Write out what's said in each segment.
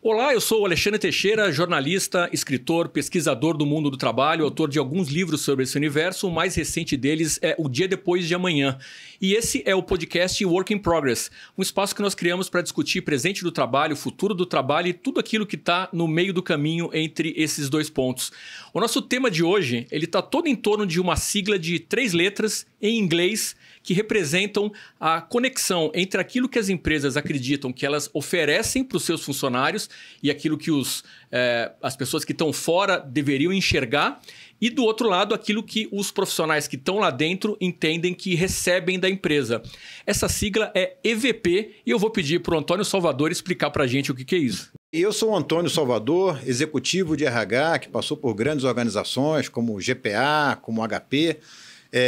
Olá, eu sou o Alexandre Teixeira, jornalista, escritor, pesquisador do mundo do trabalho, autor de alguns livros sobre esse universo. O mais recente deles é O Dia Depois de Amanhã. E esse é o podcast Work in Progress, um espaço que nós criamos para discutir presente do trabalho, futuro do trabalho e tudo aquilo que está no meio do caminho entre esses dois pontos. O nosso tema de hoje está todo em torno de uma sigla de 3 letras em inglês que representam a conexão entre aquilo que as empresas acreditam que elas oferecem para os seus funcionários e aquilo que as pessoas que estão fora deveriam enxergar, e do outro lado, aquilo que os profissionais que estão lá dentro entendem que recebem da empresa. Essa sigla é EVP e eu vou pedir para o Antônio Salvador explicar para a gente o que é isso. Eu sou o Antônio Salvador, executivo de RH, que passou por grandes organizações como GPA, como HP,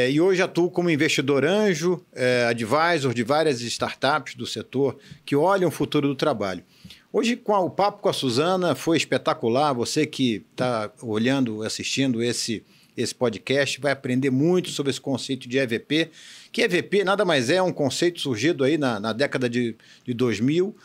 e hoje atuo como investidor anjo, advisor de várias startups do setor que olham o futuro do trabalho. Hoje, o papo com a Suzana foi espetacular. Você que está olhando, assistindo esse podcast, vai aprender muito sobre esse conceito de EVP, que EVP nada mais é um conceito surgido aí na década de 2000,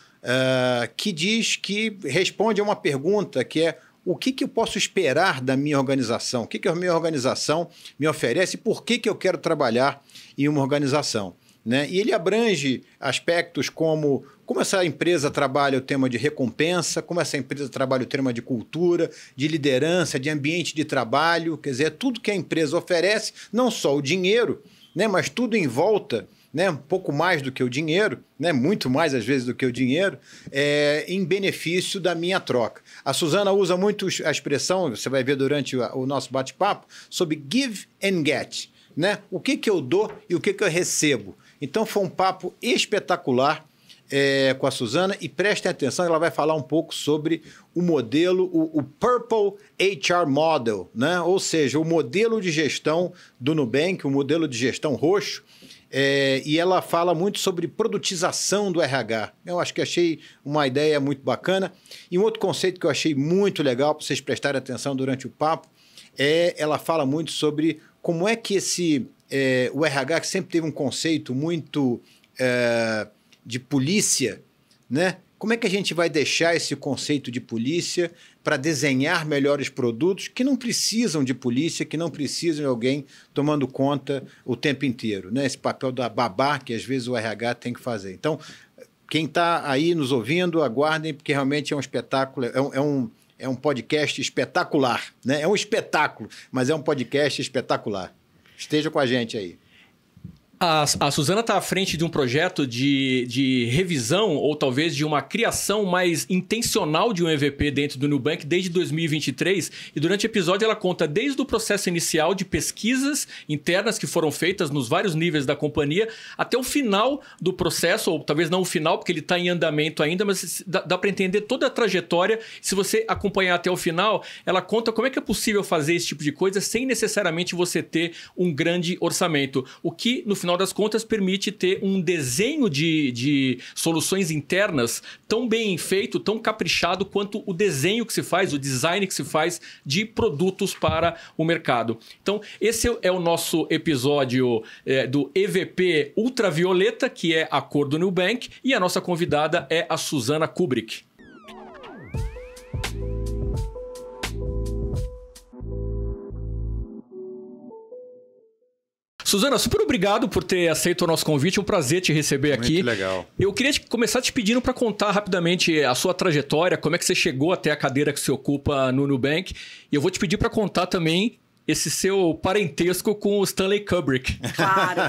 que responde a uma pergunta que é: o que eu posso esperar da minha organização? O que a minha organização me oferece e por que eu quero trabalhar em uma organização? Né? E ele abrange aspectos como essa empresa trabalha o tema de recompensa, como essa empresa trabalha o tema de cultura, de liderança, de ambiente de trabalho, quer dizer, tudo que a empresa oferece, não só o dinheiro, né, mas tudo em volta, né, um pouco mais do que o dinheiro, né, muito mais às vezes do que o dinheiro, em benefício da minha troca. A Suzana usa muito a expressão, você vai ver durante o nosso bate-papo, sobre give and get, né? O que eu dou e o que eu recebo. Então foi um papo espetacular com a Suzana, e prestem atenção, ela vai falar um pouco sobre o modelo, o Purple HR Model, né? Ou seja, o modelo de gestão do Nubank, o modelo de gestão roxo, e ela fala muito sobre produtização do RH. Eu acho que achei uma ideia muito bacana. E um outro conceito que eu achei muito legal para vocês prestarem atenção durante o papo ela fala muito sobre como é que o RH, que sempre teve um conceito muito de polícia, né? Como é que a gente vai deixar esse conceito de polícia para desenhar melhores produtos que não precisam de polícia, que não precisam de alguém tomando conta o tempo inteiro, né? Esse papel da babá que às vezes o RH tem que fazer. Então, quem está aí nos ouvindo, aguardem, porque realmente é um espetáculo, é um podcast espetacular, né? É um espetáculo, mas é um podcast espetacular. Esteja com a gente aí. A Suzana está à frente de um projeto de revisão ou talvez de uma criação mais intencional de um EVP dentro do Nubank desde 2023, e durante o episódio ela conta desde o processo inicial de pesquisas internas que foram feitas nos vários níveis da companhia até o final do processo, ou talvez não o final porque ele está em andamento ainda, mas dá para entender toda a trajetória. Se você acompanhar até o final, ela conta como é que é possível fazer esse tipo de coisa sem necessariamente você ter um grande orçamento, o que no final das contas permite ter um desenho de soluções internas tão bem feito, tão caprichado quanto o desenho que se faz, o design que se faz de produtos para o mercado. Então, esse é o nosso episódio do EVP Ultravioleta, que é a cor do Nubank, e a nossa convidada é a Suzana Kubrick. Suzana, super obrigado por ter aceito o nosso convite. É um prazer te receber aqui. Muito legal. Eu queria começar te pedindo para contar rapidamente a sua trajetória, como é que você chegou até a cadeira que você ocupa no Nubank. E eu vou te pedir para contar também esse seu parentesco com o Stanley Kubrick. Claro.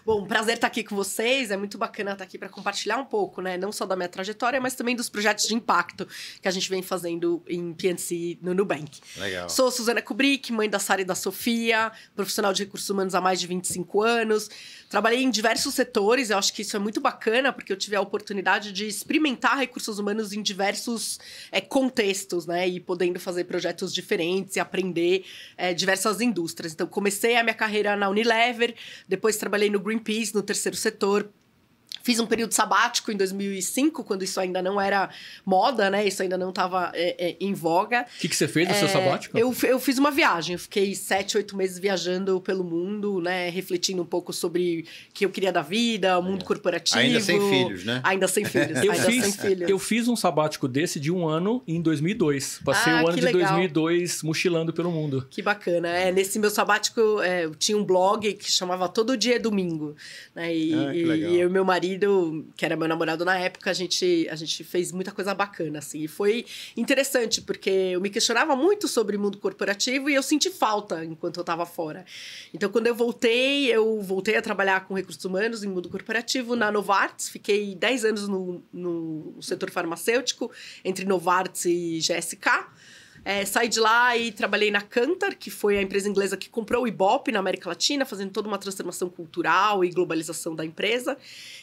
Bom, prazer estar aqui com vocês. É muito bacana estar aqui para compartilhar um pouco, né? Não só da minha trajetória, mas também dos projetos de impacto que a gente vem fazendo em P&C no Nubank. Legal. Sou Suzana Kubrick, mãe da Sara e da Sofia, profissional de recursos humanos há mais de 25 anos. Trabalhei em diversos setores, eu acho que isso é muito bacana, porque eu tive a oportunidade de experimentar recursos humanos em diversos contextos, né? E podendo fazer projetos diferentes e aprender diversas indústrias. Então, comecei a minha carreira na Unilever, depois trabalhei no Greenpeace, no terceiro setor. Fiz um período sabático em 2005, quando isso ainda não era moda, né? Isso ainda não estava em voga. O que você fez no seu sabático? Eu fiz uma viagem. Eu fiquei 7, 8 meses viajando pelo mundo, né? Refletindo um pouco sobre o que eu queria da vida, o mundo corporativo. Ainda sem filhos, né? Ainda sem filhos. Eu fiz um sabático desse de 1 ano em 2002. Passei o ano de 2002 mochilando pelo mundo. Que bacana. Nesse meu sabático, eu tinha um blog que chamava Todo Dia é Domingo. Né? E eu e meu marido, que era meu namorado na época, a gente fez muita coisa bacana, assim. E foi interessante, porque eu me questionava muito sobre o mundo corporativo e eu senti falta enquanto eu estava fora. Então, quando eu voltei a trabalhar com recursos humanos em mundo corporativo na Novartis. Fiquei 10 anos no setor farmacêutico, entre Novartis e GSK. Saí de lá e trabalhei na Kantar, que foi a empresa inglesa que comprou o Ibope na América Latina, fazendo toda uma transformação cultural e globalização da empresa.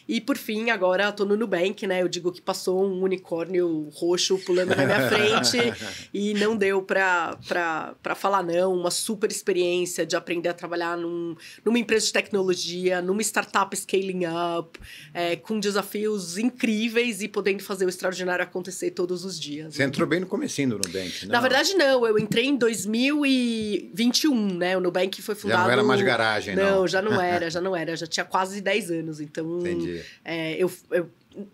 E, por fim, agora estou no Nubank, né? Eu digo que passou um unicórnio roxo pulando na minha frente e não deu para falar não. Uma super experiência de aprender a trabalhar numa empresa de tecnologia, numa startup scaling up, com desafios incríveis e podendo fazer o extraordinário acontecer todos os dias. Você entrou bem no comecinho do Nubank, né? Na verdade, não. Eu entrei em 2021, né? O Nubank foi fundado... Já não era mais garagem, não? Não, já não era. Já tinha quase 10 anos, então... Entendi.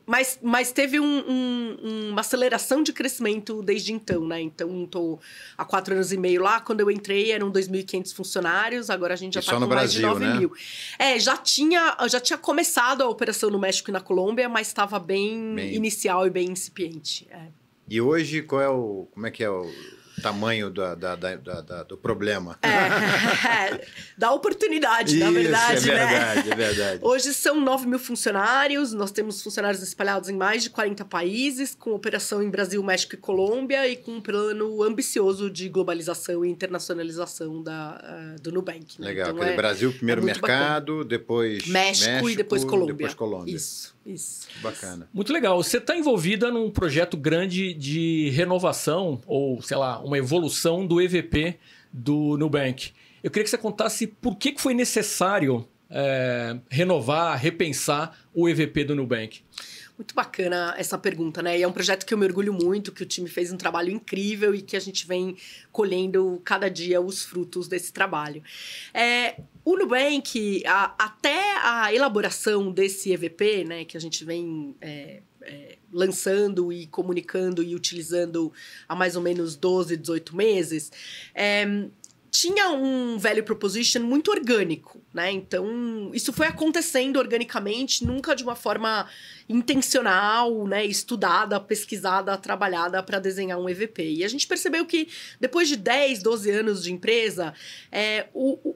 Mas teve uma aceleração de crescimento desde então, né? Então, estou há 4 anos e meio lá. Quando eu entrei, eram 2.500 funcionários. Agora a gente já está com mais de 9 mil. Já tinha começado a operação no México e na Colômbia, mas estava bem inicial e bem incipiente. E hoje, como é que é o tamanho do problema? Da oportunidade, na verdade, né? É verdade. Hoje são 9 mil funcionários, nós temos funcionários espalhados em mais de 40 países, com operação em Brasil, México e Colômbia, e com um plano ambicioso de globalização e internacionalização do Nubank. Né? Legal, então, Brasil, primeiro mercado, bacana. Depois México e depois Colômbia. Isso. Bacana. Muito legal. Você está envolvida num projeto grande de renovação, ou, sei lá, uma evolução do EVP do Nubank. Eu queria que você contasse por que foi necessário renovar, repensar o EVP do Nubank. Muito bacana essa pergunta, né? E é um projeto que eu me orgulho muito, que o time fez um trabalho incrível e que a gente vem colhendo cada dia os frutos desse trabalho. O Nubank, até a elaboração desse EVP, né, que a gente vem lançando e comunicando e utilizando há mais ou menos 12, 18 meses, tinha um value proposition muito orgânico, né? Então, isso foi acontecendo organicamente, nunca de uma forma intencional, né? Estudada, pesquisada, trabalhada para desenhar um EVP. E a gente percebeu que depois de 10, 12 anos de empresa,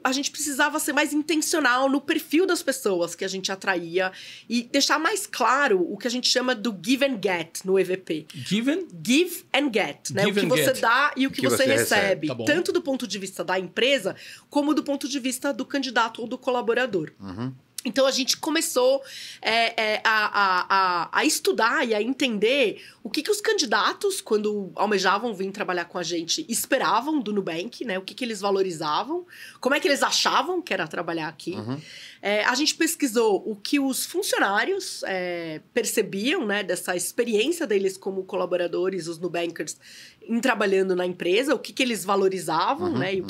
a gente precisava ser mais intencional no perfil das pessoas que a gente atraía e deixar mais claro o que a gente chama do give and get no EVP. Give and get, né? O que você dá e o que você recebe. Tá, tanto do ponto de vista da empresa, como do ponto de vista do candidato ou do colaborador. Uhum. Então, a gente começou a estudar e a entender o que os candidatos, quando almejavam vir trabalhar com a gente, esperavam do Nubank, né? O que eles valorizavam, como é que eles achavam que era trabalhar aqui. Uhum. A gente pesquisou o que os funcionários percebiam, né? Dessa experiência deles como colaboradores, os Nubankers, em trabalhando na empresa, o que eles valorizavam, né? E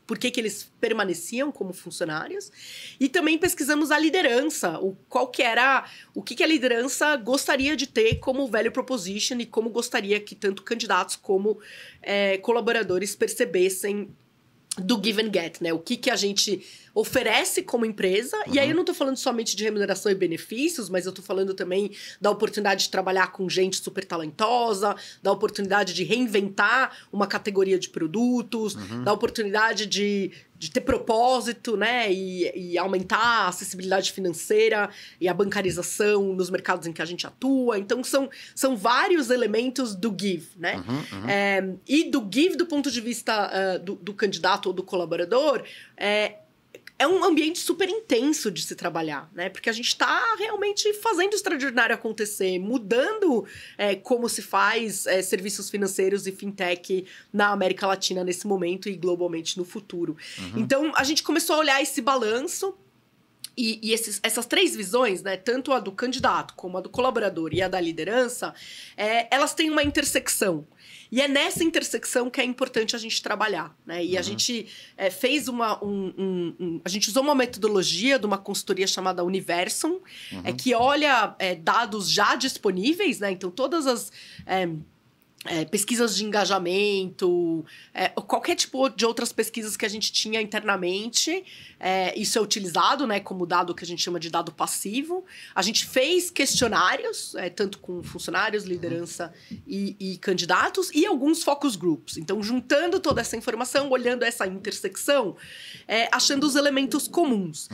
por que eles permaneciam como funcionários. E também pesquisamos a liderança, o que a liderança gostaria de ter como value proposition e como gostaria que tanto candidatos como colaboradores percebessem do give and get, né? O que a gente oferece como empresa. E aí eu não estou falando somente de remuneração e benefícios, mas eu estou falando também da oportunidade de trabalhar com gente super talentosa, da oportunidade de reinventar uma categoria de produtos, da oportunidade de ter propósito, né? E aumentar a acessibilidade financeira e a bancarização nos mercados em que a gente atua. Então, são vários elementos do give, né? E do give, do ponto de vista do candidato ou do colaborador, é um ambiente super intenso de se trabalhar, né? Porque a gente está realmente fazendo o extraordinário acontecer, mudando como se faz serviços financeiros e fintech na América Latina nesse momento e globalmente no futuro. Então, a gente começou a olhar esse balanço essas 3 visões, né, tanto a do candidato como a do colaborador e a da liderança, elas têm uma intersecção. E é nessa intersecção que é importante a gente trabalhar, né? E a gente fez a gente usou uma metodologia de uma consultoria chamada Universum, que olha dados já disponíveis, né? Então, todas as pesquisas de engajamento, qualquer tipo de outras pesquisas que a gente tinha internamente, isso é utilizado, né, como dado que a gente chama de dado passivo. A gente fez questionários, tanto com funcionários, liderança e candidatos, e alguns focus groups. Então, juntando toda essa informação, olhando essa intersecção, achando os elementos comuns.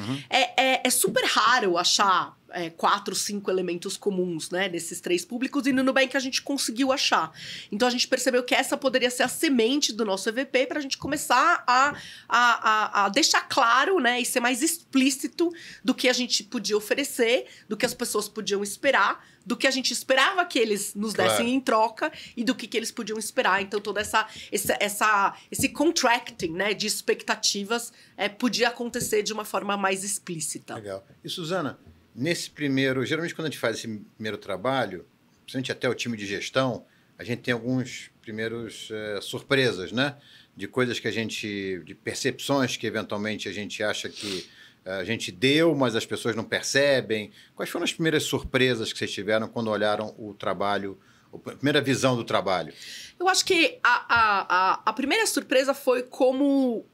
É super raro achar 4, 5 elementos comuns, né, desses 3 públicos, e no Nubank a gente conseguiu achar. Então a gente percebeu que essa poderia ser a semente do nosso EVP para a gente começar a deixar claro, né, e ser mais explícito do que a gente podia oferecer, do que as pessoas podiam esperar, do que a gente esperava que eles nos dessem em troca e do que eles podiam esperar. Então, todo esse contracting, né, de expectativas podia acontecer de uma forma mais explícita. Legal. E, Suzana, nesse primeiro... Geralmente, quando a gente faz esse primeiro trabalho, principalmente até o time de gestão, a gente tem alguns primeiros surpresas, né? De coisas que a gente... De percepções que, eventualmente, a gente acha que a gente deu, mas as pessoas não percebem. Quais foram as primeiras surpresas que vocês tiveram quando olharam o trabalho, a primeira visão do trabalho? Eu acho que a primeira surpresa foi como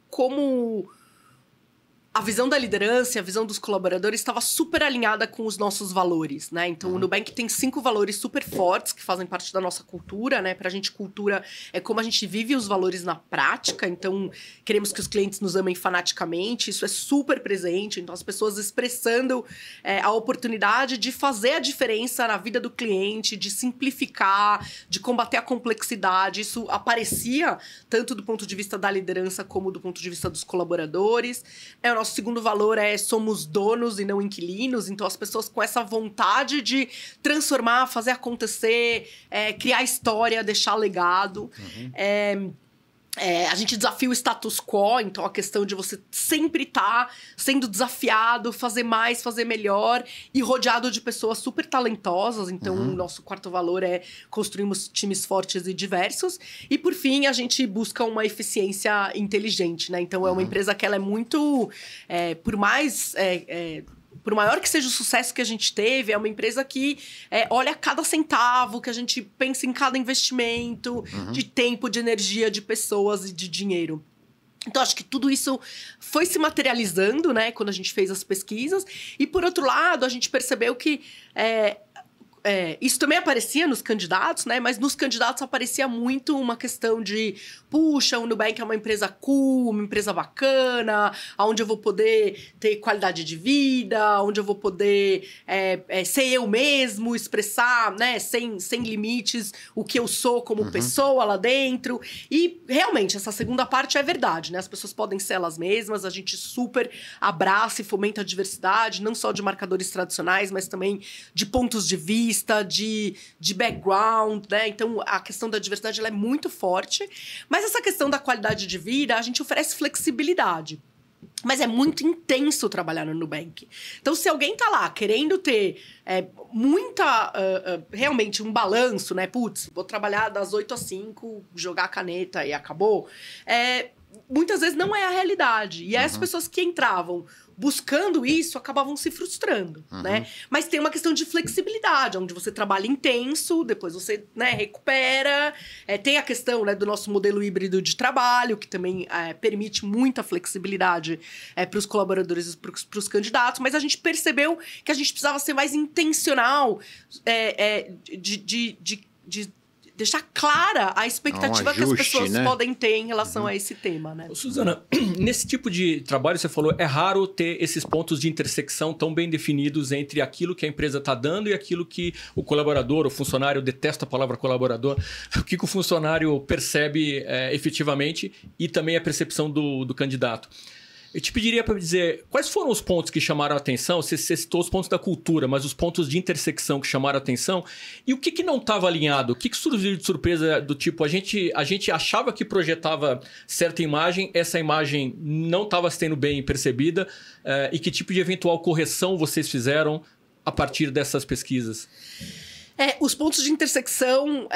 a visão da liderança, a visão dos colaboradores estava super alinhada com os nossos valores, né? Então, o Nubank tem 5 valores super fortes que fazem parte da nossa cultura, né? Pra gente, cultura é como a gente vive os valores na prática. Então, queremos que os clientes nos amem fanaticamente. Isso é super presente. Então, as pessoas expressando a oportunidade de fazer a diferença na vida do cliente, de simplificar, de combater a complexidade. Isso aparecia tanto do ponto de vista da liderança como do ponto de vista dos colaboradores. O nosso segundo valor somos donos e não inquilinos. Então, as pessoas com essa vontade de transformar, fazer acontecer, criar história, deixar legado. A gente desafia o status quo, então a questão de você sempre estar sendo desafiado, fazer mais, fazer melhor e rodeado de pessoas super talentosas. Então, o nosso quarto valor é construirmos times fortes e diversos. E, por fim, a gente busca uma eficiência inteligente, né? Então, é uma empresa que ela é muito... Por maior que seja o sucesso que a gente teve, é uma empresa que olha cada centavo, que a gente pensa em cada investimento de tempo, de energia, de pessoas e de dinheiro. Então, acho que tudo isso foi se materializando, né, quando a gente fez as pesquisas. E, por outro lado, a gente percebeu que... isso também aparecia nos candidatos, né? Mas nos candidatos aparecia muito uma questão de... Puxa, o Nubank é uma empresa cool, uma empresa bacana, onde eu vou poder ter qualidade de vida, onde eu vou poder ser eu mesmo, expressar, né, sem limites o que eu sou como pessoa lá dentro. E, realmente, essa segunda parte é verdade, né? As pessoas podem ser elas mesmas, a gente super abraça e fomenta a diversidade, não só de marcadores tradicionais, mas também de pontos de vista, de background, né? Então, a questão da diversidade ela é muito forte. Mas essa questão da qualidade de vida, a gente oferece flexibilidade. Mas é muito intenso trabalhar no Nubank. Então, se alguém tá lá querendo ter realmente um balanço, né? Putz, vou trabalhar das 8 às 5, jogar a caneta e acabou. Muitas vezes não é a realidade. E as pessoas que entravam buscando isso acabavam se frustrando, né? Mas tem uma questão de flexibilidade, onde você trabalha intenso, depois você, né, recupera. Tem a questão, né, do nosso modelo híbrido de trabalho, que também permite muita flexibilidade para os colaboradores e para os candidatos. Mas a gente percebeu que a gente precisava ser mais intencional de deixar clara a expectativa que as pessoas podem ter em relação a esse tema, né? Suzana, nesse tipo de trabalho, você falou, é raro ter esses pontos de intersecção tão bem definidos entre aquilo que a empresa está dando e aquilo que o colaborador, o funcionário, detesta a palavra colaborador, o que o funcionário percebe efetivamente e também a percepção do candidato. Eu te pediria para dizer quais foram os pontos que chamaram a atenção. Você citou os pontos da cultura, mas os pontos de intersecção que chamaram a atenção. E o que não estava alinhado? O que surgiu de surpresa do tipo, a gente achava que projetava certa imagem, essa imagem não estava sendo bem percebida, e que tipo de eventual correção vocês fizeram a partir dessas pesquisas? Os pontos de intersecção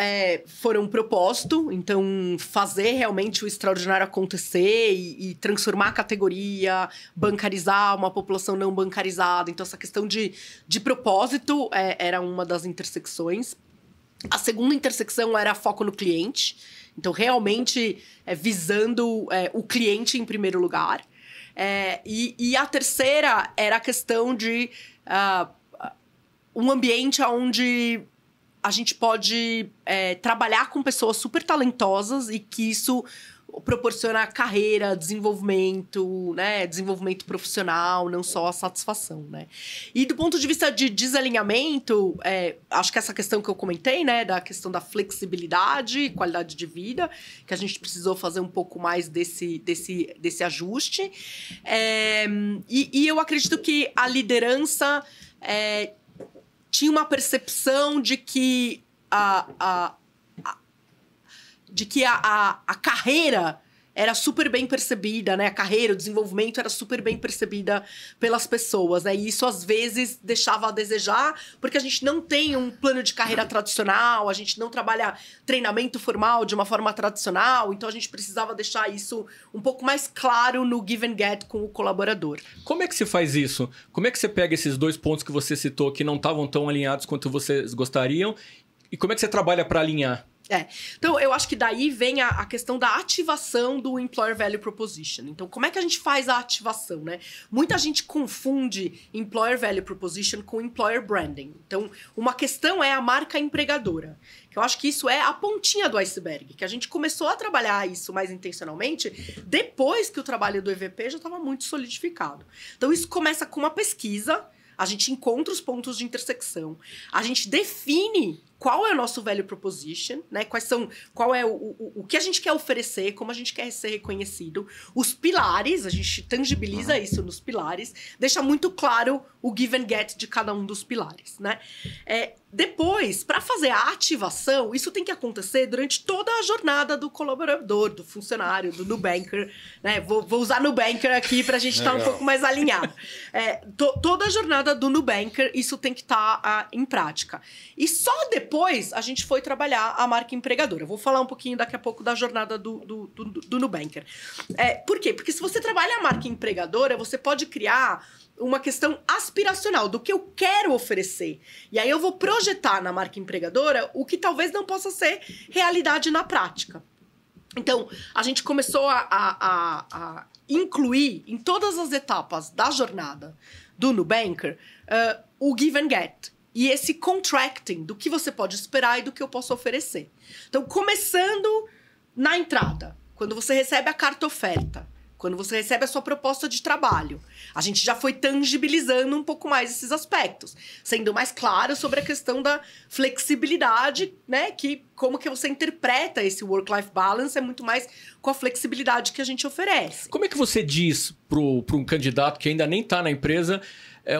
foram um propósito, então fazer realmente o extraordinário acontecer e transformar a categoria, bancarizar uma população não bancarizada. Então, essa questão de propósito era uma das intersecções. A segunda intersecção era foco no cliente, então realmente visando o cliente em primeiro lugar. E a terceira era a questão de um ambiente onde a gente pode trabalhar com pessoas super talentosas e que isso proporciona carreira, desenvolvimento, né? Desenvolvimento profissional, não só a satisfação, né? E do ponto de vista de desalinhamento, acho que essa questão que eu comentei, né? Da questão da flexibilidade e qualidade de vida, que a gente precisou fazer um pouco mais desse ajuste. E eu acredito que a liderança tinha uma percepção de que a carreira era super bem percebida, né? A carreira, o desenvolvimento era super bem percebida pelas pessoas, né? E isso, às vezes, deixava a desejar, porque a gente não tem um plano de carreira tradicional, a gente não trabalha treinamento formal de uma forma tradicional, então a gente precisava deixar isso um pouco mais claro no give and get com o colaborador. Como é que se faz isso? Como é que você pega esses dois pontos que você citou que não estavam tão alinhados quanto vocês gostariam, e como é que você trabalha para alinhar? Então, eu acho que daí vem a questão da ativação do Employer Value Proposition. Então, como é que a gente faz a ativação, né? Muita gente confunde Employer Value Proposition com Employer Branding. Então, uma questão é a marca empregadora. Que eu acho que isso é a pontinha do iceberg, que a gente começou a trabalhar isso mais intencionalmente depois que o trabalho do EVP já estava muito solidificado. Então, isso começa com uma pesquisa, a gente encontra os pontos de intersecção, a gente define qual é o nosso value proposition, né? Qual é o que a gente quer oferecer, como a gente quer ser reconhecido. Os pilares, a gente tangibiliza isso nos pilares, deixa muito claro o give and get de cada um dos pilares, né? Depois, para fazer a ativação, isso tem que acontecer durante toda a jornada do colaborador, do funcionário, do Nubanker, né? Vou usar Nubanker aqui para a gente estar um pouco mais alinhado. Toda a jornada do Nubanker, isso tem que estar em prática. E só depois a gente foi trabalhar a marca empregadora. Eu vou falar um pouquinho daqui a pouco da jornada do Nubanker. Por quê? Porque se você trabalha a marca empregadora, você pode criar uma questão aspiracional do que eu quero oferecer. E aí eu vou projetar na marca empregadora o que talvez não possa ser realidade na prática. Então, a gente começou a incluir em todas as etapas da jornada do Nubanker o give and get. E esse contracting do que você pode esperar e do que eu posso oferecer. Então, começando na entrada, quando você recebe a carta oferta, quando você recebe a sua proposta de trabalho, a gente já foi tangibilizando um pouco mais esses aspectos, sendo mais claro sobre a questão da flexibilidade, né? Como que você interpreta esse work-life balance é muito mais com a flexibilidade que a gente oferece. Como é que você diz para um candidato que ainda nem está na empresa,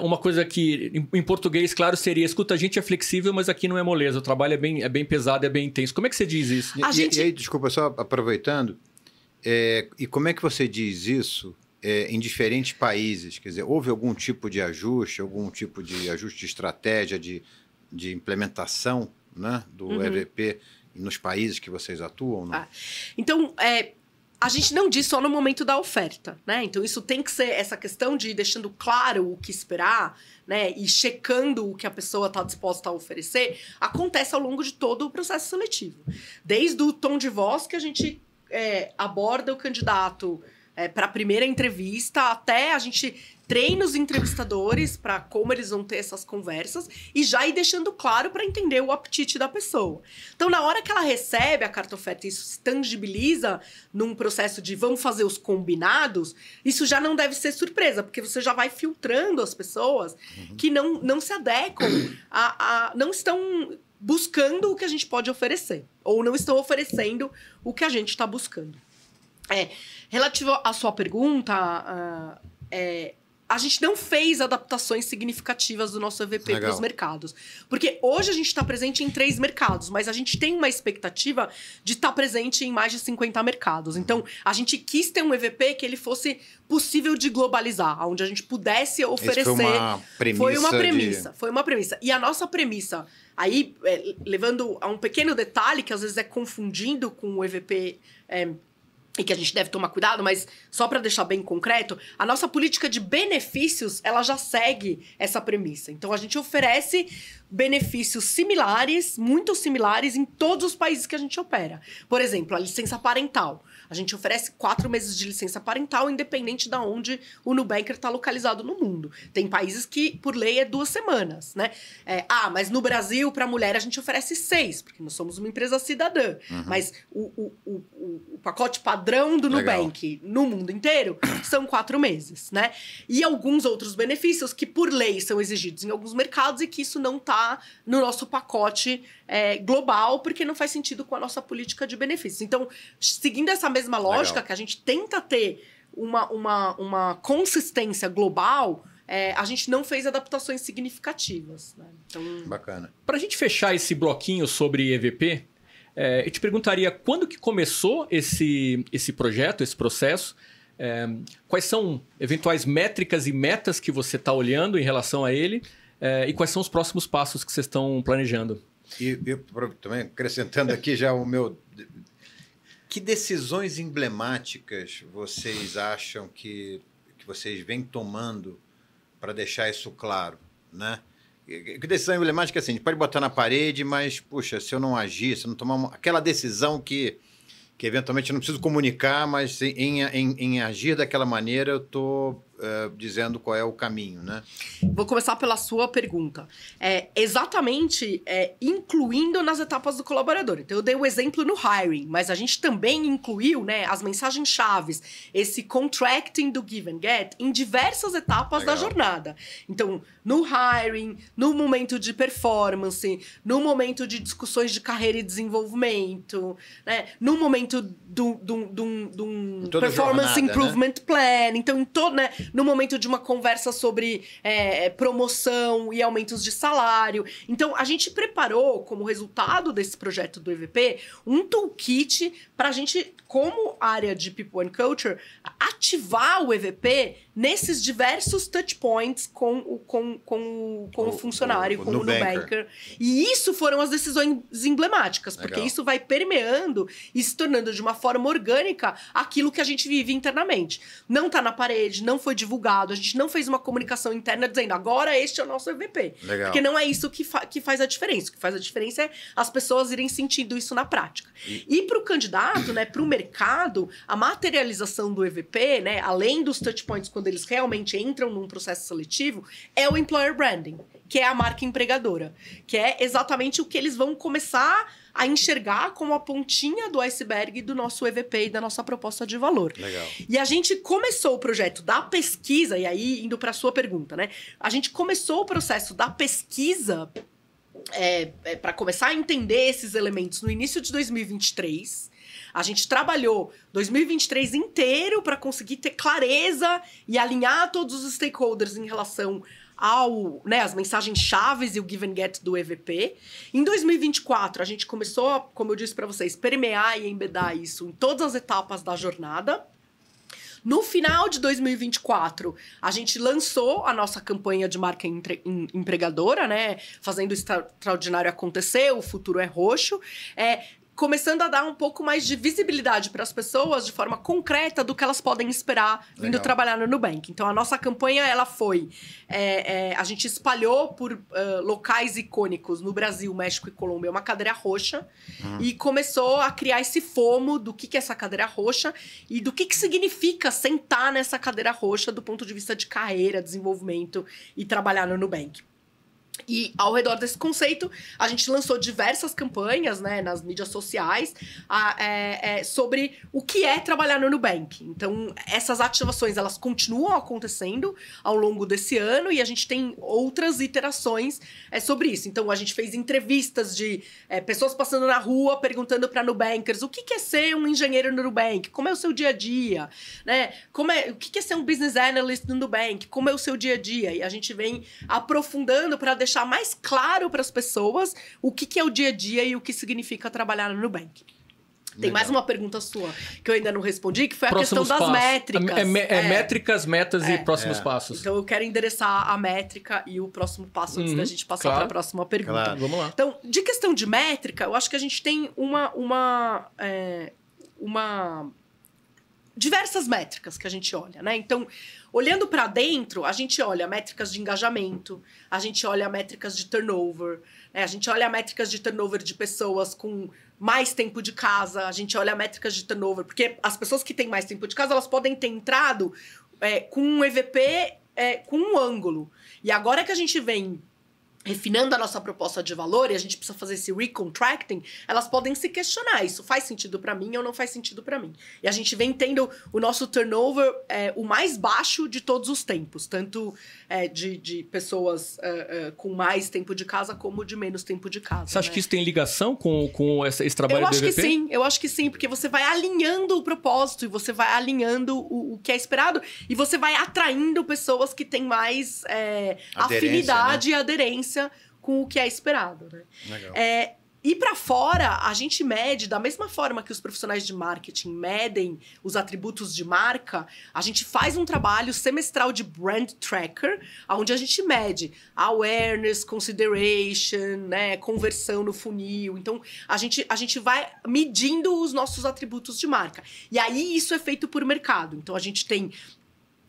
uma coisa que em português, claro, seria: escuta, a gente é flexível, mas aqui não é moleza, o trabalho é bem pesado, é bem intenso. Como é que você diz isso? E aí, desculpa, só aproveitando, e como é que você diz isso em diferentes países? Quer dizer, houve algum tipo de ajuste de estratégia, de implementação, né, do EVP nos países que vocês atuam? Não? Então, a gente não diz só no momento da oferta, né? Então, isso tem que ser essa questão de ir deixando claro o que esperar, né? E checando o que a pessoa está disposta a oferecer, acontece ao longo de todo o processo seletivo. Desde o tom de voz que a gente aborda o candidato para a primeira entrevista, até a gente treina os entrevistadores para como eles vão ter essas conversas e já ir deixando claro para entender o apetite da pessoa. Então, na hora que ela recebe a carta oferta e isso se tangibiliza num processo de vamos fazer os combinados, isso já não deve ser surpresa, porque você já vai filtrando as pessoas que não se adequam, não estão buscando o que a gente pode oferecer, ou não estão oferecendo o que a gente está buscando. Relativo à sua pergunta, a gente não fez adaptações significativas do nosso EVP para os mercados. Porque hoje a gente está presente em 3 mercados, mas a gente tem uma expectativa de estar presente em mais de 50 mercados. Então, a gente quis ter um EVP que ele fosse possível de globalizar, onde a gente pudesse oferecer... Isso foi uma premissa. Foi uma premissa. E a nossa premissa, aí, levando a um pequeno detalhe, que às vezes é confundindo com o EVP... e que a gente deve tomar cuidado, mas só para deixar bem concreto, a nossa política de benefícios, ela já segue essa premissa. Então, a gente oferece benefícios similares, muito similares, em todos os países que a gente opera. Por exemplo, a licença parental. A gente oferece 4 meses de licença parental, independente de onde o Nubanker está localizado no mundo. Tem países que, por lei, é 2 semanas, né? Mas no Brasil, para mulher, a gente oferece 6, porque nós somos uma empresa cidadã. Mas o pacote padrão do Nubank no mundo inteiro são 4 meses, né? E alguns outros benefícios que, por lei, são exigidos em alguns mercados e que isso não está no nosso pacote global, porque não faz sentido com a nossa política de benefícios. Então, seguindo essa mesma lógica, que a gente tenta ter uma consistência global, a gente não fez adaptações significativas. Né? Então, bacana. Para a gente fechar esse bloquinho sobre EVP, eu te perguntaria quando que começou esse projeto, esse processo? Quais são eventuais métricas e metas que você está olhando em relação a ele? E quais são os próximos passos que vocês estão planejando? E eu também acrescentando aqui já o meu... Que decisões emblemáticas vocês acham que vocês vêm tomando para deixar isso claro, né? Que decisão emblemática, assim, a gente pode botar na parede, mas, puxa, se eu não agir, se eu não tomar aquela decisão que eventualmente eu não preciso comunicar, mas em agir daquela maneira eu estou dizendo qual é o caminho, né? Vou começar pela sua pergunta. Exatamente incluindo nas etapas do colaborador. Então, eu dei o exemplo no hiring, mas a gente também incluiu, né, as mensagens-chaves, esse contracting do give and get em diversas etapas da jornada. Então, no hiring, no momento de performance, no momento de discussões de carreira e desenvolvimento, né, no momento do performance jornada, improvement, né? plan. Então, né, no momento de uma conversa sobre promoção e aumentos de salário. Então, a gente preparou, como resultado desse projeto do EVP, um toolkit para a gente, como área de People and Culture, ativar o EVP nesses diversos touchpoints com o funcionário, com o Nubanker. E isso foram as decisões emblemáticas, porque isso vai permeando e se tornando de uma forma orgânica aquilo que a gente vive internamente. Não está na parede, não foi divulgado, a gente não fez uma comunicação interna dizendo agora este é o nosso EVP. Legal. Porque não é isso que faz a diferença. O que faz a diferença é as pessoas irem sentindo isso na prática. E para o candidato, né, para o mercado, a materialização do EVP, né, além dos touchpoints quando eles realmente entram num processo seletivo, é o employer branding, que é a marca empregadora, que é exatamente o que eles vão começar a enxergar como a pontinha do iceberg do nosso EVP e da nossa proposta de valor. Legal. E a gente começou o projeto da pesquisa, e aí indo para a sua pergunta, né? A gente começou o processo da pesquisa para começar a entender esses elementos no início de 2023. A gente trabalhou 2023 inteiro para conseguir ter clareza e alinhar todos os stakeholders em relação as mensagens-chaves e o give and get do EVP. Em 2024, a gente começou, como eu disse para vocês, permear e embedar isso em todas as etapas da jornada. No final de 2024, a gente lançou a nossa campanha de marca empregadora, né? Fazendo o extraordinário acontecer, o futuro é roxo. Começando a dar um pouco mais de visibilidade para as pessoas de forma concreta do que elas podem esperar vindo trabalhar no Nubank. Então, a nossa campanha, ela foi... a gente espalhou por locais icônicos no Brasil, México e Colômbia uma cadeira roxa e começou a criar esse FOMO do que é essa cadeira roxa e do que significa sentar nessa cadeira roxa do ponto de vista de carreira, desenvolvimento e trabalhar no Nubank. E ao redor desse conceito, a gente lançou diversas campanhas, né, nas mídias sociais sobre o que é trabalhar no Nubank. Então, essas ativações, elas continuam acontecendo ao longo desse ano e a gente tem outras iterações sobre isso. Então, a gente fez entrevistas de pessoas passando na rua perguntando para Nubankers o que é ser um engenheiro no Nubank, como é o seu dia a dia, né? O que é ser um business analyst no Nubank, como é o seu dia a dia. E a gente vem aprofundando para deixar mais claro para as pessoas o que é o dia a dia e o que significa trabalhar no Nubank. Tem mais uma pergunta sua que eu ainda não respondi, que foi a questão das métricas. Métricas, metas e próximos passos. Então eu quero endereçar a métrica e o próximo passo antes da gente passar para a próxima pergunta. Claro. Vamos lá. Então, de questão de métrica, eu acho que a gente tem diversas métricas que a gente olha, né? Então, olhando para dentro, a gente olha métricas de engajamento, a gente olha métricas de turnover, né? A gente olha métricas de turnover de pessoas com mais tempo de casa, a gente olha métricas de turnover, porque as pessoas que têm mais tempo de casa, elas podem ter entrado com um EVP com um ângulo. E agora que a gente vem refinando a nossa proposta de valor e a gente precisa fazer esse recontracting, elas podem se questionar, isso faz sentido para mim ou não faz sentido para mim. E a gente vem tendo o nosso turnover o mais baixo de todos os tempos, tanto de pessoas com mais tempo de casa como de menos tempo de casa. Você acha que isso tem ligação com esse trabalho do EVP? Eu acho que sim, porque você vai alinhando o propósito e você vai alinhando o que é esperado e você vai atraindo pessoas que têm mais afinidade, né? E aderência com o que é esperado, né? Legal. E para fora, a gente mede, da mesma forma que os profissionais de marketing medem os atributos de marca, a gente faz um trabalho semestral de brand tracker, onde a gente mede awareness, consideration, né, conversão no funil. Então, a gente vai medindo os nossos atributos de marca. E aí, isso é feito por mercado. Então, a gente tem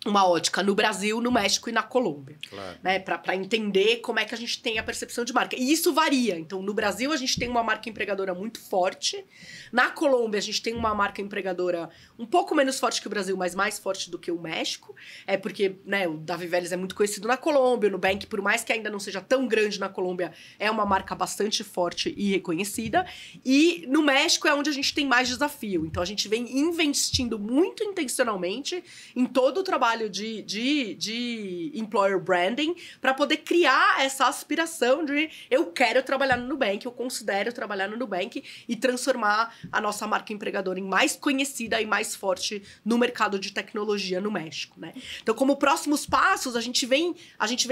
uma ótica no Brasil, no México e na Colômbia. Claro. Né? Para entender como é que a gente tem a percepção de marca. E isso varia. Então, no Brasil, a gente tem uma marca empregadora muito forte. Na Colômbia, a gente tem uma marca empregadora um pouco menos forte que o Brasil, mas mais forte do que o México. Porque, né, o Davi Vélez é muito conhecido na Colômbia. O Nubank, por mais que ainda não seja tão grande na Colômbia, é uma marca bastante forte e reconhecida. E no México é onde a gente tem mais desafio. Então, a gente vem investindo muito intencionalmente em todo o trabalho de employer branding para poder criar essa aspiração de eu quero trabalhar no Nubank, eu considero trabalhar no Nubank e transformar a nossa marca empregadora em mais conhecida e mais forte no mercado de tecnologia no México, né? Então, como próximos passos, a gente vem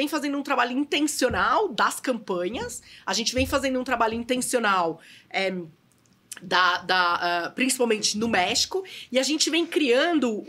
fazendo um trabalho intencional das campanhas, a gente vem fazendo um trabalho intencional principalmente no México, e a gente vem criando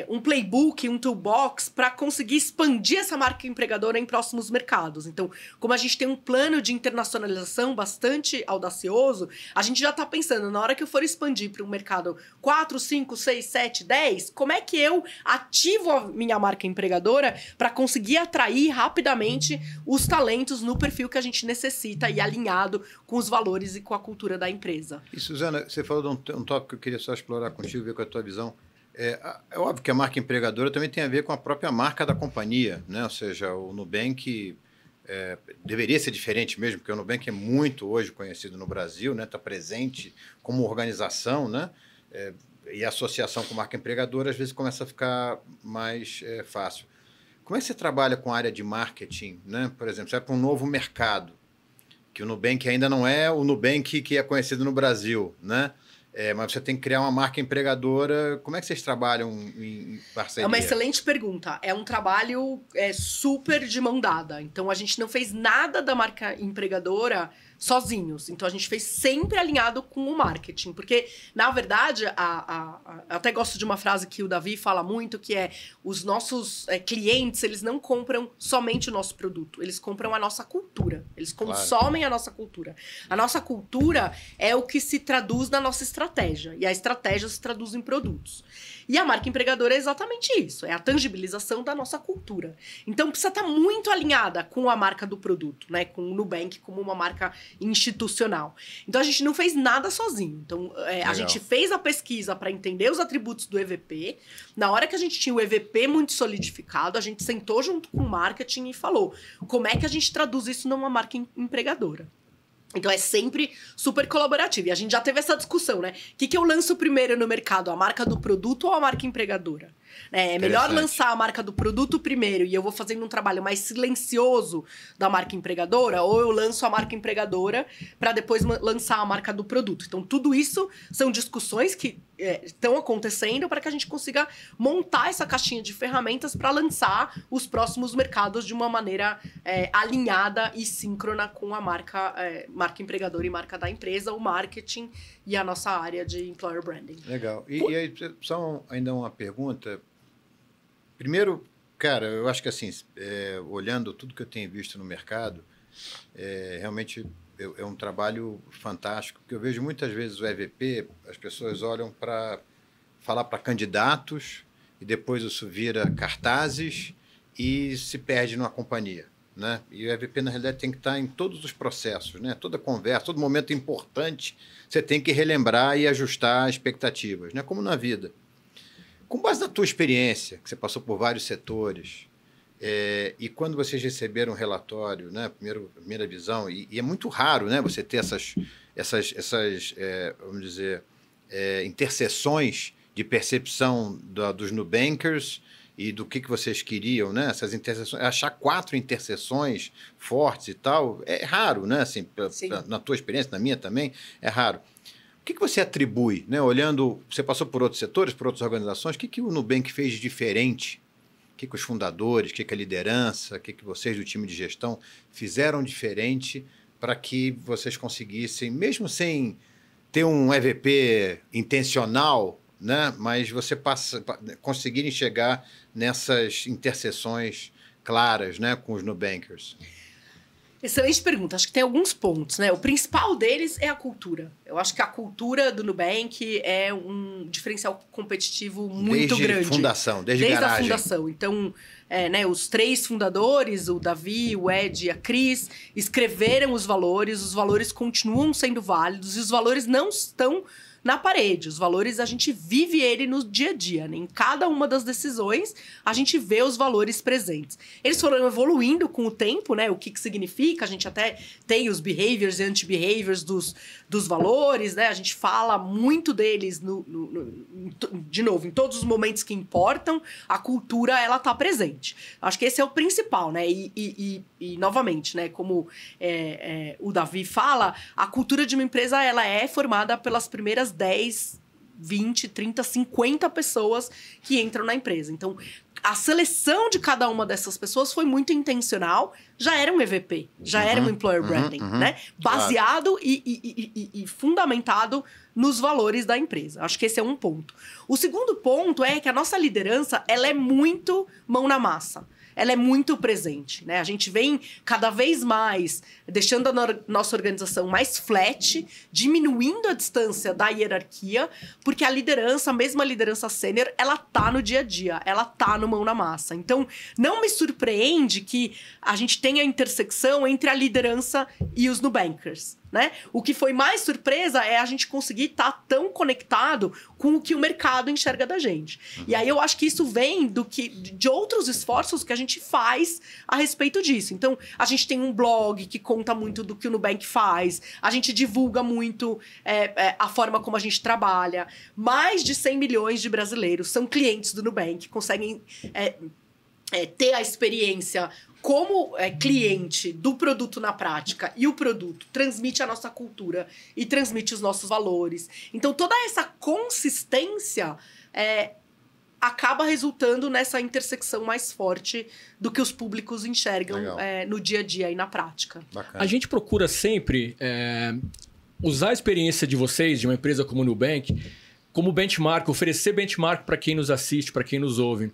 um playbook, um toolbox para conseguir expandir essa marca empregadora em próximos mercados. Então, como a gente tem um plano de internacionalização bastante audacioso, a gente já está pensando, na hora que eu for expandir para um mercado 4, 5, 6, 7, 10, como é que eu ativo a minha marca empregadora para conseguir atrair rapidamente os talentos no perfil que a gente necessita e alinhado com os valores e com a cultura da empresa. E, Suzana, você falou de um tópico que eu queria só explorar contigo, ver com a tua visão. É óbvio que a marca empregadora também tem a ver com a própria marca da companhia, né? Ou seja, o Nubank deveria ser diferente mesmo, porque o Nubank é muito hoje conhecido no Brasil, né? Está presente como organização, né? E a associação com marca empregadora às vezes começa a ficar mais fácil. Como é que você trabalha com a área de marketing, né? Por exemplo, você vai para um novo mercado, que o Nubank ainda não é o Nubank que é conhecido no Brasil, né? Mas você tem que criar uma marca empregadora. Como é que vocês trabalham em parceria? É uma excelente pergunta. É um trabalho super de mão dada. Então, a gente não fez nada da marca empregadora sozinhos. Então, a gente fez sempre alinhado com o marketing. Porque, na verdade, eu até gosto de uma frase que o Davi fala muito, que é os nossos clientes, eles não compram somente o nosso produto. Eles compram a nossa cultura. Eles consomem a nossa cultura. A nossa cultura é o que se traduz na nossa estratégia. E a estratégia se traduz em produtos. E a marca empregadora é exatamente isso. É a tangibilização da nossa cultura. Então, precisa estar muito alinhada com a marca do produto, né? Com o Nubank como uma marca institucional. Então, a gente não fez nada sozinho. Então, a gente fez a pesquisa para entender os atributos do EVP. Na hora que a gente tinha o EVP muito solidificado, a gente sentou junto com o marketing e falou como é que a gente traduz isso numa marca empregadora. Então, é sempre super colaborativo. E a gente já teve essa discussão, né? O que eu lanço primeiro no mercado? A marca do produto ou a marca empregadora? É melhor lançar a marca do produto primeiro e eu vou fazendo um trabalho mais silencioso da marca empregadora, ou eu lanço a marca empregadora para depois lançar a marca do produto. Então, tudo isso são discussões que estão acontecendo para que a gente consiga montar essa caixinha de ferramentas para lançar os próximos mercados de uma maneira alinhada e síncrona com a marca empregadora e marca da empresa, o marketing e a nossa área de employer branding. Legal. E aí, só ainda uma pergunta. Primeiro, cara, eu acho que assim, olhando tudo que eu tenho visto no mercado, realmente é um trabalho fantástico, porque eu vejo muitas vezes o EVP, as pessoas olham para falar para candidatos e depois isso vira cartazes e se perde numa companhia, né? E o EVP, na realidade, tem que estar em todos os processos, né? Toda conversa, todo momento importante, você tem que relembrar e ajustar expectativas, né? Como na vida. Com base na tua experiência, que você passou por vários setores, e quando vocês receberam um relatório, né, primeira visão, e é muito raro, né, você ter essas vamos dizer, interseções de percepção dos Nubankers e do que vocês queriam, né, essas interseções, achar 4 interseções fortes e tal, é raro, né, assim, na tua experiência, na minha também, é raro. O que você atribui, né? Olhando, você passou por outros setores, por outras organizações, o que o Nubank fez de diferente? O que os fundadores, o que a liderança, o que vocês do time de gestão fizeram diferente para que vocês conseguissem, mesmo sem ter um EVP intencional, né? Mas você conseguirem chegar nessas interseções claras, né? Com os Nubankers? Excelente pergunta. Acho que tem alguns pontos, né? O principal deles é a cultura. Eu acho que a cultura do Nubank é um diferencial competitivo muito grande. Desde a fundação. Então, os 3 fundadores, o Davi, o Ed e a Cris, escreveram os valores continuam sendo válidos e os valores não estão na parede. Os valores, a gente vive ele no dia a dia, né? Em cada uma das decisões, a gente vê os valores presentes. Eles foram evoluindo com o tempo, né? O que significa, a gente até tem os behaviors e anti-behaviors dos valores, né? A gente fala muito deles, de novo, em todos os momentos que importam, a cultura, ela tá presente. Acho que esse é o principal, né? E novamente, né? Como o Davi fala, a cultura de uma empresa, ela é formada pelas primeiras 10, 20, 30, 50 pessoas que entram na empresa. Então, a seleção de cada uma dessas pessoas foi muito intencional. Já era um EVP, já era um Employer Branding, né? Baseado e fundamentado nos valores da empresa. Acho que esse é um ponto. O segundo ponto é que a nossa liderança, ela é muito mão na massa. Ela é muito presente, né? A gente vem cada vez mais deixando a nossa organização mais flat, diminuindo a distância da hierarquia, porque a liderança, mesmo a liderança sênior, ela tá no dia a dia, ela tá no mão na massa. Então, não me surpreende que a gente tenha a intersecção entre a liderança e os Nubankers, né? O que foi mais surpresa é a gente conseguir estar tão conectado com o que o mercado enxerga da gente. E aí eu acho que isso vem de outros esforços que a gente faz a respeito disso. Então, a gente tem um blog que conta muito do que o Nubank faz, a gente divulga muito a forma como a gente trabalha. Mais de 100 milhões de brasileiros são clientes do Nubank, conseguem ter a experiência como cliente do produto na prática, e o produto transmite a nossa cultura e transmite os nossos valores. Então, toda essa consistência acaba resultando nessa intersecção mais forte do que os públicos enxergam no dia a dia e na prática. Bacana. A gente procura sempre usar a experiência de vocês, de uma empresa como o Nubank, como benchmark, oferecer benchmark para quem nos assiste, para quem nos ouve.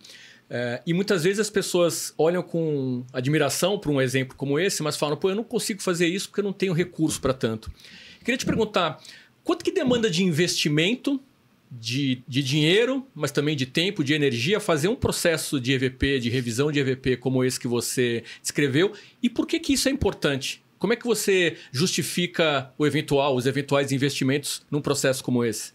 E muitas vezes as pessoas olham com admiração para um exemplo como esse, mas falam, eu não consigo fazer isso porque eu não tenho recurso para tanto. Queria te perguntar, quanto que demanda de investimento, de dinheiro, mas também de tempo, de energia, fazer um processo de EVP, de revisão de EVP como esse que você descreveu, e por que isso é importante Como é que você justifica os eventuais investimentos num processo como esse?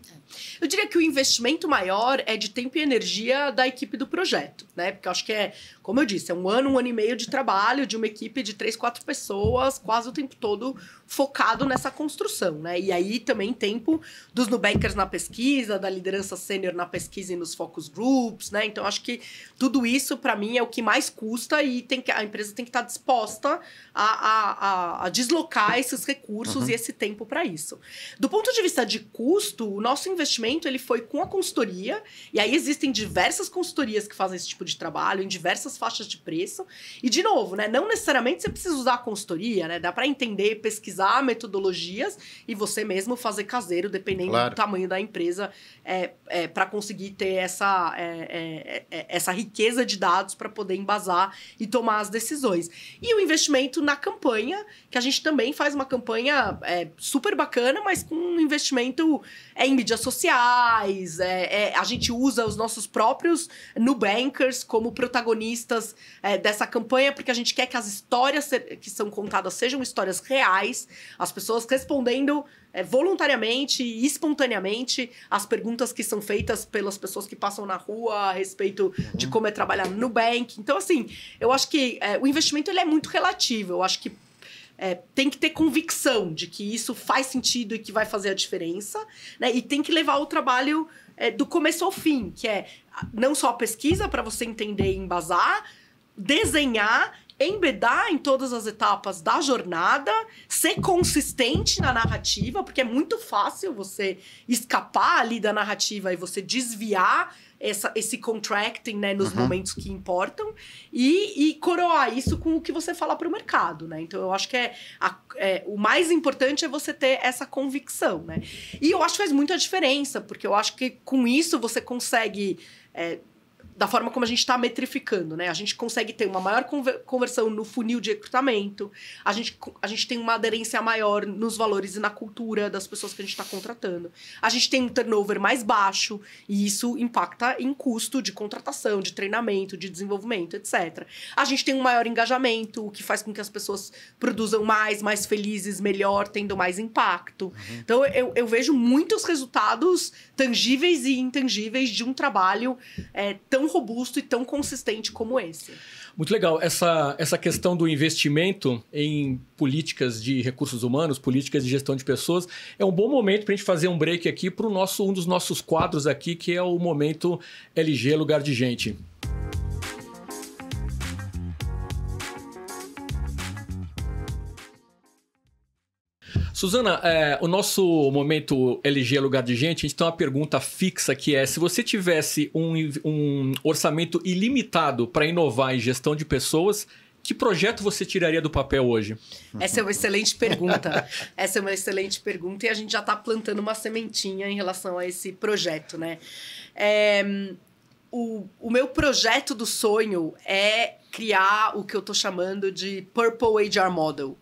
Eu diria que o investimento maior é de tempo e energia da equipe do projeto, né? Porque eu acho que como eu disse, é um ano e meio de trabalho de uma equipe de 3, 4 pessoas, quase o tempo todo focado nessa construção, né? E aí também tempo dos Nubankers na pesquisa, da liderança sênior na pesquisa e nos focus groups, né? Então, acho que tudo isso, para mim, é o que mais custa e a empresa tem que estar disposta a deslocar esses recursos e esse tempo para isso. Do ponto de vista de custo, o nosso investimento ele foi com a consultoria, e aí existem diversas consultorias que fazem esse tipo de trabalho, em diversas faixas de preço. E, de novo, né, não necessariamente você precisa usar a consultoria, né? Dá para entender, pesquisar metodologias e você mesmo fazer caseiro, dependendo do tamanho da empresa, para conseguir ter essa riqueza de dados para poder embasar e tomar as decisões. E o investimento na campanha, que a gente também faz uma campanha super bacana, mas com um investimento em mídias sociais, a gente usa os nossos próprios Nubankers como protagonistas dessa campanha, porque a gente quer que as histórias que são contadas sejam histórias reais, as pessoas respondendo voluntariamente e espontaneamente as perguntas que são feitas pelas pessoas que passam na rua a respeito de como é trabalhar no Nubank. Então, assim, eu acho que o investimento ele é muito relativo. Eu acho que tem que ter convicção de que isso faz sentido e que vai fazer a diferença, né? E tem que levar o trabalho do começo ao fim, que é não só a pesquisa para você entender e embasar, desenhar, embedar em todas as etapas da jornada, ser consistente na narrativa, porque é muito fácil você escapar ali da narrativa e você desviar esse contracting, né, nos momentos que importam e coroar isso com o que você fala para o mercado, né? Então, eu acho que o mais importante é você ter essa convicção, né? E eu acho que faz muita diferença, porque eu acho que com isso você consegue... da forma como a gente está metrificando, né? A gente consegue ter uma maior conversão no funil de recrutamento, a gente tem uma aderência maior nos valores e na cultura das pessoas que a gente está contratando. A gente tem um turnover mais baixo, e isso impacta em custo de contratação, de treinamento, de desenvolvimento, etc. A gente tem um maior engajamento, o que faz com que as pessoas produzam mais felizes, melhor, tendo mais impacto. Então, eu vejo muitos resultados tangíveis e intangíveis de um trabalho tão robusto e tão consistente como esse. Muito legal. Essa questão do investimento em políticas de recursos humanos, políticas de gestão de pessoas, é um bom momento para a gente fazer um break aqui para um dos nossos quadros aqui, que é o momento LG Lugar de Gente. Suzana, o nosso momento LG Lugar de Gente, a gente tem uma pergunta fixa que é: se você tivesse um orçamento ilimitado para inovar em gestão de pessoas, que projeto você tiraria do papel hoje? Essa é uma excelente pergunta. Essa é uma excelente pergunta e a gente já está plantando uma sementinha em relação a esse projeto, né? O meu projeto do sonho é criar o que eu estou chamando de Purple HR Model.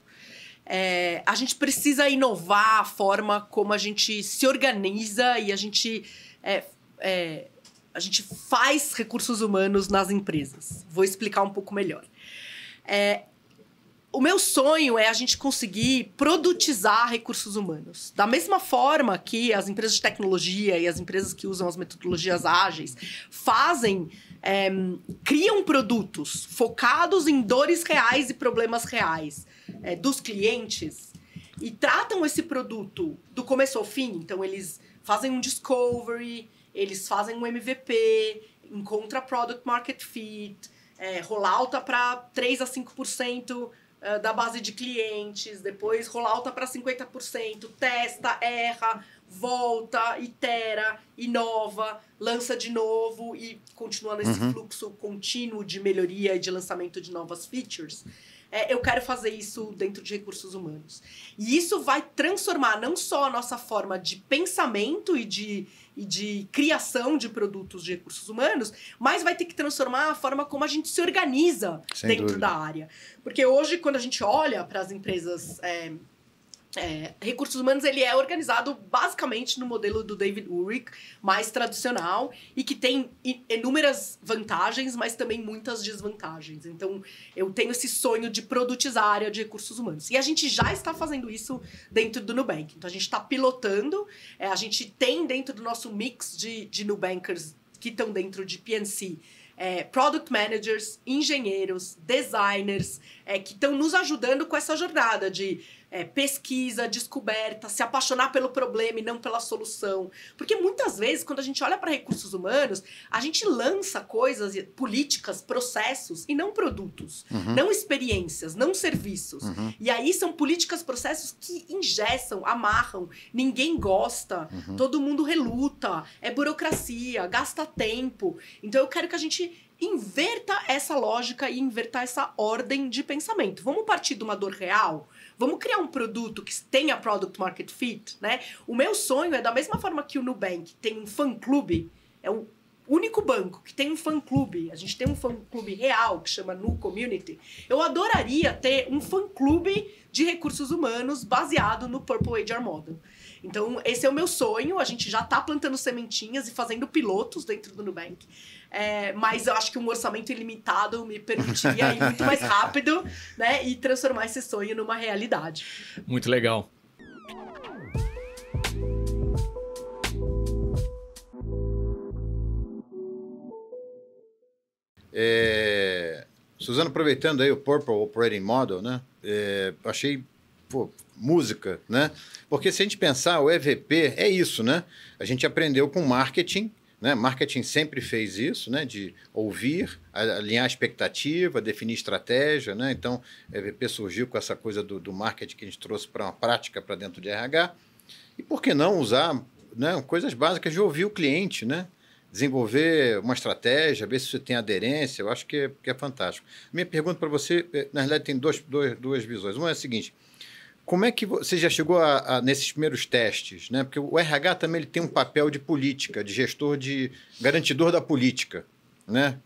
A gente precisa inovar a forma como a gente se organiza e a gente faz recursos humanos nas empresas. Vou explicar um pouco melhor. O meu sonho é a gente conseguir produtizar recursos humanos. Da mesma forma que as empresas de tecnologia e as empresas que usam as metodologias ágeis criam produtos focados em dores reais e problemas reais dos clientes e tratam esse produto do começo ao fim. Então, eles fazem um discovery, eles fazem um MVP, encontra product market fit, rollouta para 3 a 5% da base de clientes, depois rollouta para 50%, testa, erra, volta, itera, inova, lança de novo e continua nesse fluxo contínuo de melhoria e de lançamento de novas features. Eu quero fazer isso dentro de recursos humanos. E isso vai transformar não só a nossa forma de pensamento e de criação de produtos de recursos humanos, mas vai ter que transformar a forma como a gente se organiza dentro da área. Porque hoje, quando a gente olha para as empresas Recursos humanos, ele é organizado basicamente no modelo do David Ulrich, mais tradicional, e que tem inúmeras vantagens, mas também muitas desvantagens. Então, eu tenho esse sonho de produtizar a área de recursos humanos. E a gente já está fazendo isso dentro do Nubank. Então, a gente está pilotando, a gente tem dentro do nosso mix de Nubankers que estão dentro de PNC, product managers, engenheiros, designers, que estão nos ajudando com essa jornada de pesquisa, descoberta, se apaixonar pelo problema e não pela solução. Porque muitas vezes, quando a gente olha para recursos humanos, a gente lança coisas, políticas, processos e não produtos, não experiências, não serviços. E aí são políticas, processos que engessam, amarram, ninguém gosta, todo mundo reluta, é burocracia, gasta tempo. Então eu quero que a gente inverta essa lógica e inverta essa ordem de pensamento. Vamos partir de uma dor real? Vamos criar um produto que tenha product market fit, né? O meu sonho é, da mesma forma que o Nubank tem um fã-clube, é o único banco que tem um fã-clube, a gente tem um fã-clube real que chama Nu Community, eu adoraria ter um fã-clube de recursos humanos baseado no Purple HR Model. Então, esse é o meu sonho, a gente já está plantando sementinhas e fazendo pilotos dentro do Nubank. Mas eu acho que um orçamento ilimitado me permitiria ir muito mais rápido, né, e transformar esse sonho numa realidade. Muito legal. Suzano, aproveitando aí o Purple Operating Model, né? Achei música, né? Porque se a gente pensar, o EVP é isso, né? A gente aprendeu com marketing, né? Marketing sempre fez isso, né? De ouvir, alinhar a expectativa, definir estratégia, né? Então, o EVP surgiu com essa coisa do marketing que a gente trouxe para uma prática para dentro de RH. E por que não usar, né, coisas básicas de ouvir o cliente, né? Desenvolver uma estratégia, ver se você tem aderência, eu acho que é fantástico. Minha pergunta para você, na realidade, tem duas visões. Uma é a seguinte: como é que você já chegou nesses primeiros testes, né? Porque o RH também ele tem um papel de política, de gestor, de garantidor da política, né?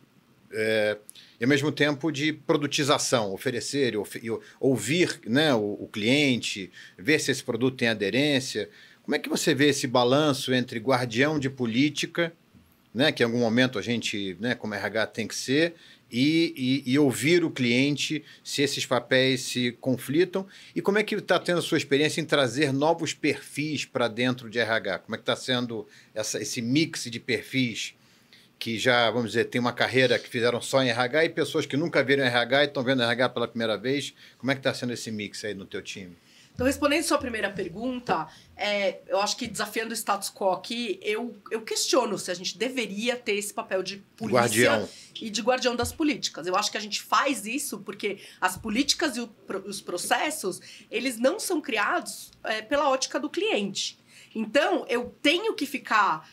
E ao mesmo tempo de produtização, oferecer e ouvir, né, o cliente, ver se esse produto tem aderência. Como é que você vê esse balanço entre guardião de política, né, que em algum momento a gente, né, como RH tem que ser, e ouvir o cliente, se esses papéis se conflitam, e como é que está tendo a sua experiência em trazer novos perfis para dentro de RH? Como é que está sendo esse mix de perfis que já, vamos dizer, tem uma carreira que fizeram só em RH e pessoas que nunca viram RH e estão vendo RH pela primeira vez? Como é que está sendo esse mix aí no teu time? Então, respondendo sua primeira pergunta, eu acho que desafiando o status quo aqui, eu questiono se a gente deveria ter esse papel de polícia guardião. E de guardião das políticas. Eu acho que a gente faz isso porque as políticas e os processos, eles não são criados pela ótica do cliente. Então, eu tenho que ficar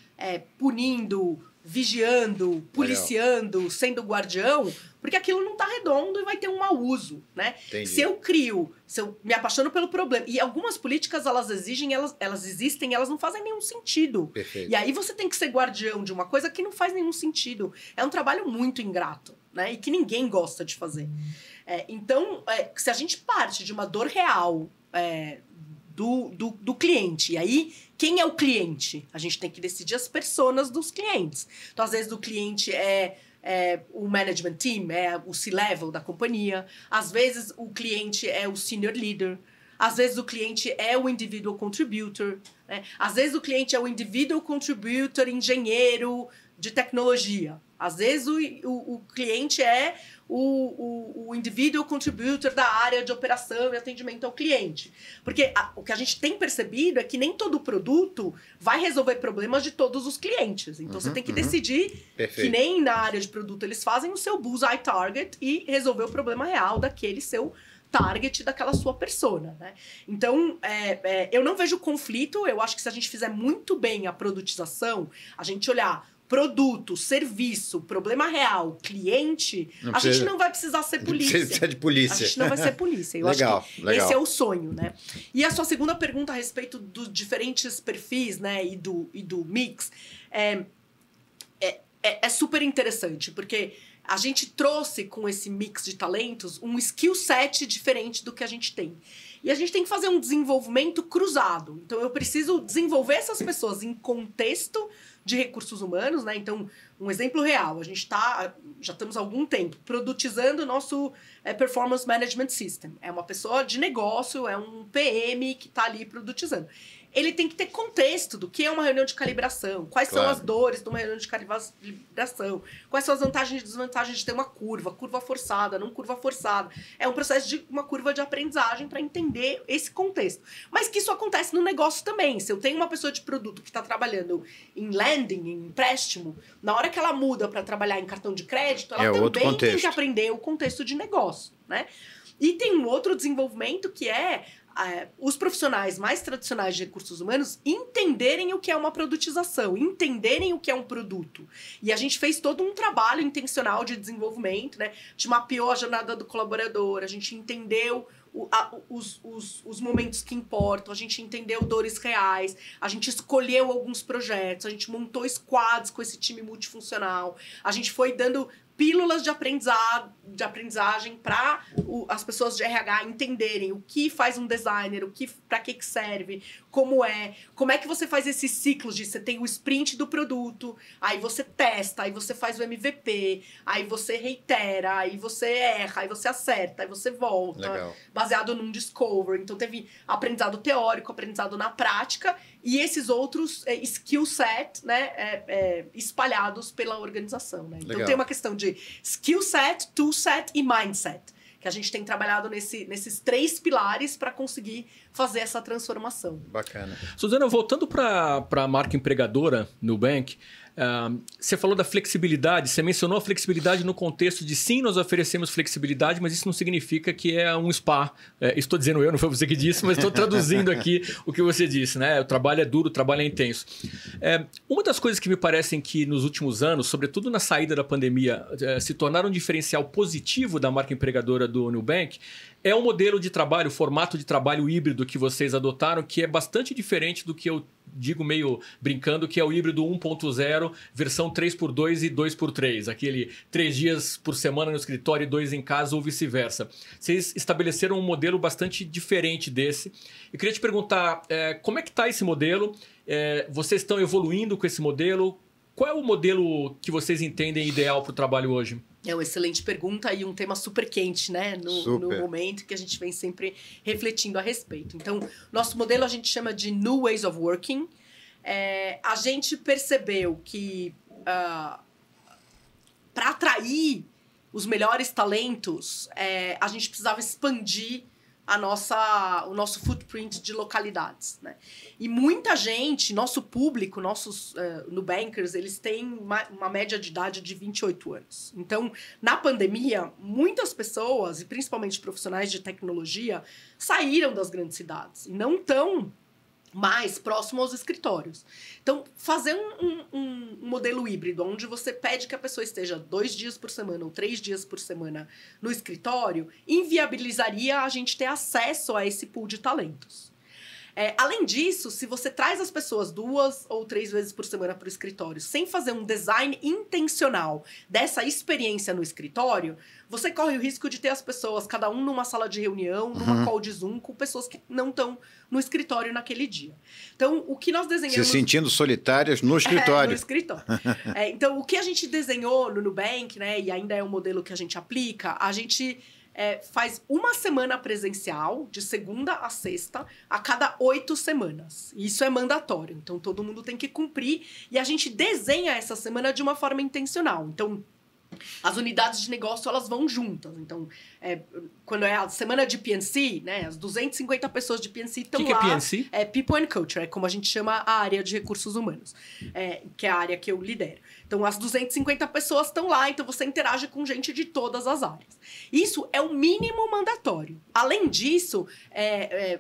punindo, vigiando, policiando, sendo guardião, porque aquilo não está redondo e vai ter um mau uso, né? Entendi. Se eu me apaixono pelo problema, e algumas políticas elas existem, elas não fazem nenhum sentido. Perfeito. E aí você tem que ser guardião de uma coisa que não faz nenhum sentido. É um trabalho muito ingrato, né? E que ninguém gosta de fazer. Então, se a gente parte de uma dor real do cliente, e aí quem é o cliente? A gente tem que decidir as personas dos clientes. Então, às vezes, o cliente é o management team, é o C-level da companhia. Às vezes, o cliente é o senior leader. Às vezes, o cliente é o individual contributor. Né? Às vezes, o cliente é o individual contributor, engenheiro de tecnologia. Às vezes, o cliente é o individual contributor da área de operação e atendimento ao cliente. Porque o que a gente tem percebido é que nem todo produto vai resolver problemas de todos os clientes. Então, você tem que decidir que nem na área de produto eles fazem o seu bullseye target e resolver o problema real daquele seu target, daquela sua persona, né? Então, eu não vejo conflito. Eu acho que se a gente fizer muito bem a produtização, a gente olhar produto, serviço, problema real, cliente, a gente não vai precisar ser polícia. Precisa de polícia. A gente não vai ser polícia. Eu legal, acho que legal. Esse é o sonho, né? E a sua segunda pergunta a respeito dos diferentes perfis, né, e do mix, é super interessante, porque a gente trouxe com esse mix de talentos um skill set diferente do que a gente tem. E a gente tem que fazer um desenvolvimento cruzado. Então, eu preciso desenvolver essas pessoas em contexto de recursos humanos, né? Então, um exemplo real, a gente já estamos há algum tempo produtizando o nosso Performance Management System. É uma pessoa de negócio, é um PM que está ali produtizando. Ele tem que ter contexto do que é uma reunião de calibração, quais são as dores de uma reunião de calibração, quais são as vantagens e desvantagens de ter uma curva forçada, não curva forçada. É um processo de uma curva de aprendizagem para entender esse contexto. Mas que isso acontece no negócio também. Se eu tenho uma pessoa de produto que está trabalhando em lending, em empréstimo, na hora que ela muda para trabalhar em cartão de crédito, ela também tem que aprender o contexto de negócio, né? E tem um outro desenvolvimento que é os profissionais mais tradicionais de recursos humanos entenderem o que é uma produtização, entenderem o que é um produto. E a gente fez todo um trabalho intencional de desenvolvimento, né? A gente mapeou a jornada do colaborador, a gente entendeu os momentos que importam, a gente entendeu dores reais, a gente escolheu alguns projetos, a gente montou squads com esse time multifuncional, a gente foi dando pílulas de aprendizagem para as pessoas de RH entenderem o que faz um designer, para que serve, como é que você faz esses ciclos de você tem o sprint do produto, aí você testa, aí você faz o MVP, aí você reitera, aí você erra, aí você acerta, aí você volta. Legal. Baseado num discovery. Então teve aprendizado teórico, aprendizado na prática e esses outros skill set, né, espalhados pela organização, né? Então Legal. Tem uma questão de skill set, tool set e mindset, que a gente tem trabalhado nesses 3 pilares para conseguir fazer essa transformação. Bacana. Suzana, voltando para a marca empregadora Nubank, você falou da flexibilidade, você mencionou a flexibilidade no contexto de sim, nós oferecemos flexibilidade, mas isso não significa que é um spa. Estou dizendo eu, não foi você que disse, mas estou traduzindo aqui o que você disse, né? O trabalho é duro, o trabalho é intenso. Uma das coisas que me parecem que nos últimos anos, sobretudo na saída da pandemia, se tornaram um diferencial positivo da marca empregadora do Nubank é o modelo de trabalho, o formato de trabalho híbrido que vocês adotaram, que é bastante diferente do que eu digo meio brincando, que é o híbrido 1.0, versão 3x2 e 2x3. Aquele 3 dias por semana no escritório e 2 em casa ou vice-versa. Vocês estabeleceram um modelo bastante diferente desse. Eu queria te perguntar, como é que está esse modelo? Vocês estão evoluindo com esse modelo? Qual é o modelo que vocês entendem ideal para o trabalho hoje? É uma excelente pergunta e um tema super quente, né? No momento que a gente vem sempre refletindo a respeito. Então, nosso modelo a gente chama de New Ways of Working. A gente percebeu que para atrair os melhores talentos, a gente precisava expandir o nosso footprint de localidades, né? E muita gente, nosso público, nossos Nubankers, eles têm uma média de idade de 28 anos. Então, na pandemia, muitas pessoas, e principalmente profissionais de tecnologia, saíram das grandes cidades e não estão mais próximo aos escritórios. Então, fazer um modelo híbrido, onde você pede que a pessoa esteja 2 dias por semana ou 3 dias por semana no escritório, inviabilizaria a gente ter acesso a esse pool de talentos. Além disso, se você traz as pessoas 2 ou 3 vezes por semana para o escritório, sem fazer um design intencional dessa experiência no escritório, você corre o risco de ter as pessoas, cada um numa sala de reunião, numa call de Zoom, com pessoas que não estão no escritório naquele dia. Então, o que nós desenhamos... Se sentindo solitárias no escritório. No escritório. Então, o que a gente desenhou no Nubank, né, e ainda é um modelo que a gente aplica, a gente... faz uma semana presencial, de segunda a sexta, a cada 8 semanas. Isso é mandatório, então todo mundo tem que cumprir. E a gente desenha essa semana de uma forma intencional. Então, as unidades de negócio, elas vão juntas. Então, quando é a semana de P&C, né, as 250 pessoas de P&C estão lá. O que é P&C? É People and Culture, é como a gente chama a área de recursos humanos, que é a área que eu lidero. Então, as 250 pessoas estão lá, então você interage com gente de todas as áreas. Isso é o mínimo mandatório. Além disso,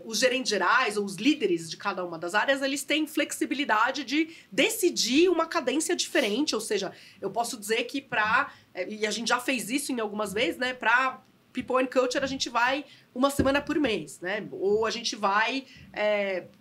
os gerentes gerais ou os líderes de cada uma das áreas, eles têm flexibilidade de decidir uma cadência diferente, ou seja, eu posso dizer que e a gente já fez isso em algumas vezes, né, para People and Culture, a gente vai uma semana por mês, né? Ou a gente vai...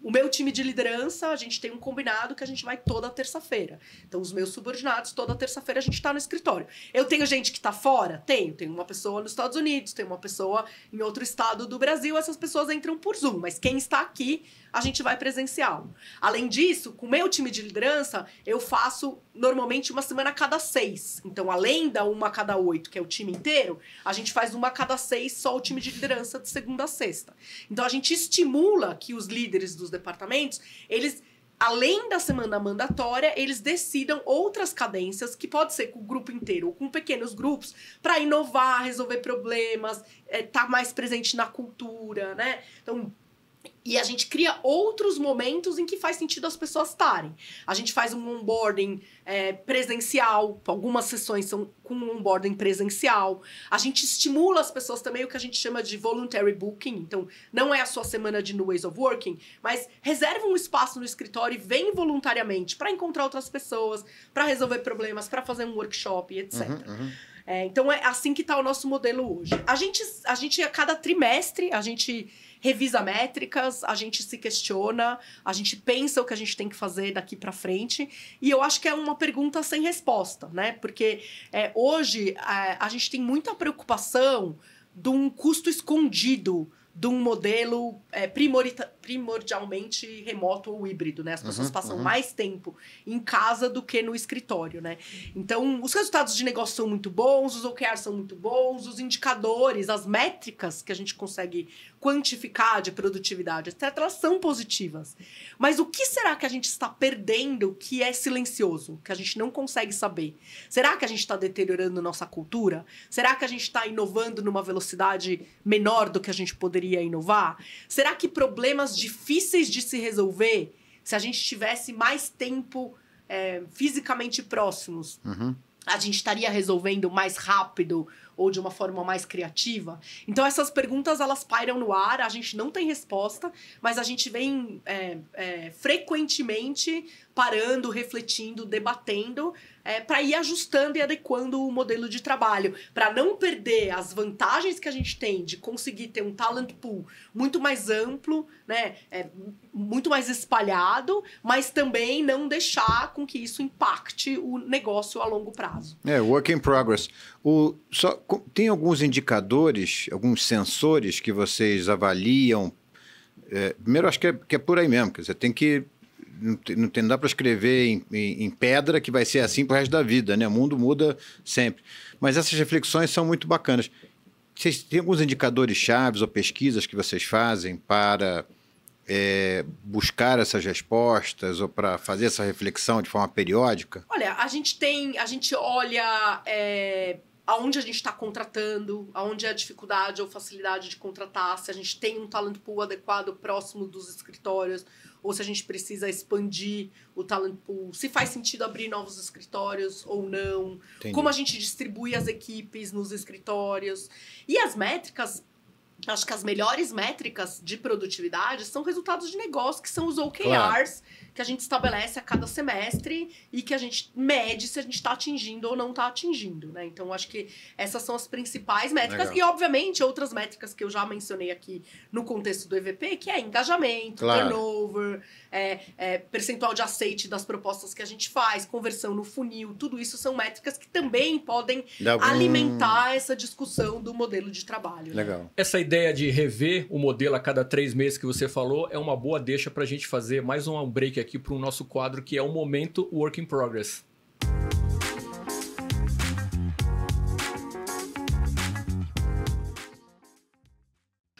o meu time de liderança, a gente tem um combinado que a gente vai toda terça-feira. Então, os meus subordinados, toda terça-feira a gente tá no escritório. Eu tenho gente que tá fora? Tenho. Tenho uma pessoa nos Estados Unidos, tenho uma pessoa em outro estado do Brasil. Essas pessoas entram por Zoom. Mas quem está aqui, a gente vai presencial. Além disso, com o meu time de liderança, eu faço normalmente uma semana a cada 6. Então, além da uma a cada 8, que é o time inteiro, a gente faz uma a cada 6 só o time de liderança de segunda a sexta. Então, a gente estimula que os líderes dos departamentos, eles, além da semana mandatória, eles decidam outras cadências, que pode ser com o grupo inteiro ou com pequenos grupos, para inovar, resolver problemas, estar mais presente na cultura, né? Então, e a gente cria outros momentos em que faz sentido as pessoas estarem. A gente faz um onboarding presencial, algumas sessões são com um onboarding presencial. A gente estimula as pessoas também, o que a gente chama de voluntary booking. Então, não é a sua semana de New Ways of Working, mas reserva um espaço no escritório e vem voluntariamente para encontrar outras pessoas, para resolver problemas, para fazer um workshop, etc. Então, é assim que está o nosso modelo hoje. A gente, a cada trimestre, a gente revisa métricas, a gente se questiona, a gente pensa o que a gente tem que fazer daqui para frente. E eu acho que é uma pergunta sem resposta, né? Porque hoje a gente tem muita preocupação de um custo escondido de um modelo primordialmente remoto ou híbrido, né? As pessoas passam mais tempo em casa do que no escritório, né? Então, os resultados de negócio são muito bons, os OKRs são muito bons, os indicadores, as métricas que a gente consegue quantificar de produtividade, etc., elas são positivas. Mas o que será que a gente está perdendo que é silencioso, que a gente não consegue saber? Será que a gente está deteriorando nossa cultura? Será que a gente está inovando numa velocidade menor do que a gente poderia inovar? Será que problemas difíceis de se resolver, se a gente tivesse mais tempo fisicamente próximos, a gente estaria resolvendo mais rápido ou de uma forma mais criativa? Então, essas perguntas, elas pairam no ar, a gente não tem resposta, mas a gente vem frequentemente parando, refletindo, debatendo, para ir ajustando e adequando o modelo de trabalho, para não perder as vantagens que a gente tem de conseguir ter um talent pool muito mais amplo, né, muito mais espalhado, mas também não deixar com que isso impacte o negócio a longo prazo. Work in progress. Tem alguns indicadores, alguns sensores que vocês avaliam? Primeiro, acho que é por aí mesmo, quer dizer, tem que... Não dá para escrever em pedra que vai ser assim pro resto da vida, né? O mundo muda sempre. Mas essas reflexões são muito bacanas. Vocês têm alguns indicadores chaves ou pesquisas que vocês fazem para buscar essas respostas ou para fazer essa reflexão de forma periódica? Olha, a gente olha aonde a gente está contratando, aonde é a dificuldade ou facilidade de contratar, se a gente tem um talent pool adequado próximo dos escritórios, ou se a gente precisa expandir o talent pool, se faz sentido abrir novos escritórios ou não, Entendi. Como a gente distribui as equipes nos escritórios. E as métricas, acho que as melhores métricas de produtividade são resultados de negócio, que são os OKRs, claro, que a gente estabelece a cada semestre e que a gente mede se a gente está atingindo ou não está atingindo, né? Então, acho que essas são as principais métricas. Legal. E, obviamente, outras métricas que eu já mencionei aqui no contexto do EVP, que é engajamento, claro, turnover, percentual de aceite das propostas que a gente faz, conversão no funil, tudo isso são métricas que também podem alimentar essa discussão do modelo de trabalho. Legal. Né? Essa ideia de rever o modelo a cada 3 meses que você falou é uma boa deixa para a gente fazer mais um break aqui para o nosso quadro, que é o Momento Work in Progress.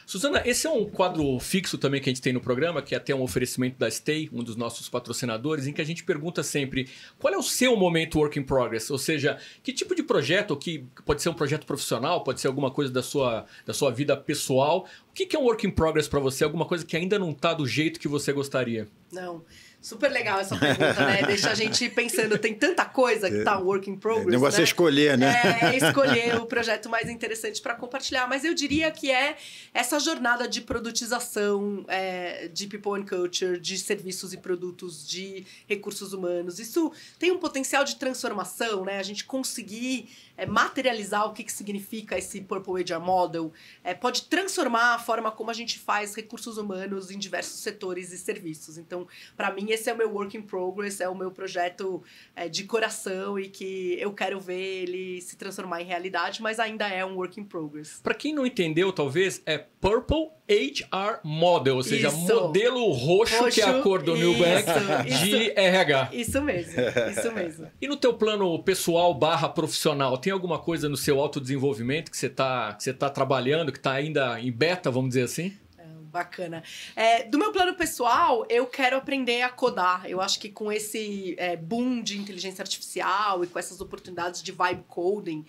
Suzana, esse é um quadro fixo também que a gente tem no programa, que é até um oferecimento da Stay, um dos nossos patrocinadores, em que a gente pergunta sempre qual é o seu momento work in progress, ou seja, que tipo de projeto, que pode ser um projeto profissional, pode ser alguma coisa da sua vida pessoal. O que é um work in progress para você? Alguma coisa que ainda não está do jeito que você gostaria? Não. Super legal essa pergunta, né? Deixa a gente pensando, tem tanta coisa que tá work in progress, o negócio é escolher, né? Escolher o projeto mais interessante para compartilhar. Mas eu diria que é essa jornada de produtização de People and Culture, de serviços e produtos, de recursos humanos. Isso tem um potencial de transformação, né? A gente conseguir materializar o que significa esse Purple HR Model, pode transformar a forma como a gente faz recursos humanos em diversos setores e serviços. Então, para mim, esse é o meu work in progress, é o meu projeto de coração e que eu quero ver ele se transformar em realidade, mas ainda é um work in progress. Para quem não entendeu, talvez, é Purple HR Model, ou seja, Isso. modelo roxo, que é a cor do Nubank, de RH. Isso mesmo. E no teu plano pessoal / profissional, tem alguma coisa no seu autodesenvolvimento que você tá trabalhando, que está ainda em beta, vamos dizer assim? Bacana. Do meu plano pessoal, eu quero aprender a codar. Eu acho que com esse boom de inteligência artificial e com essas oportunidades de vibe coding,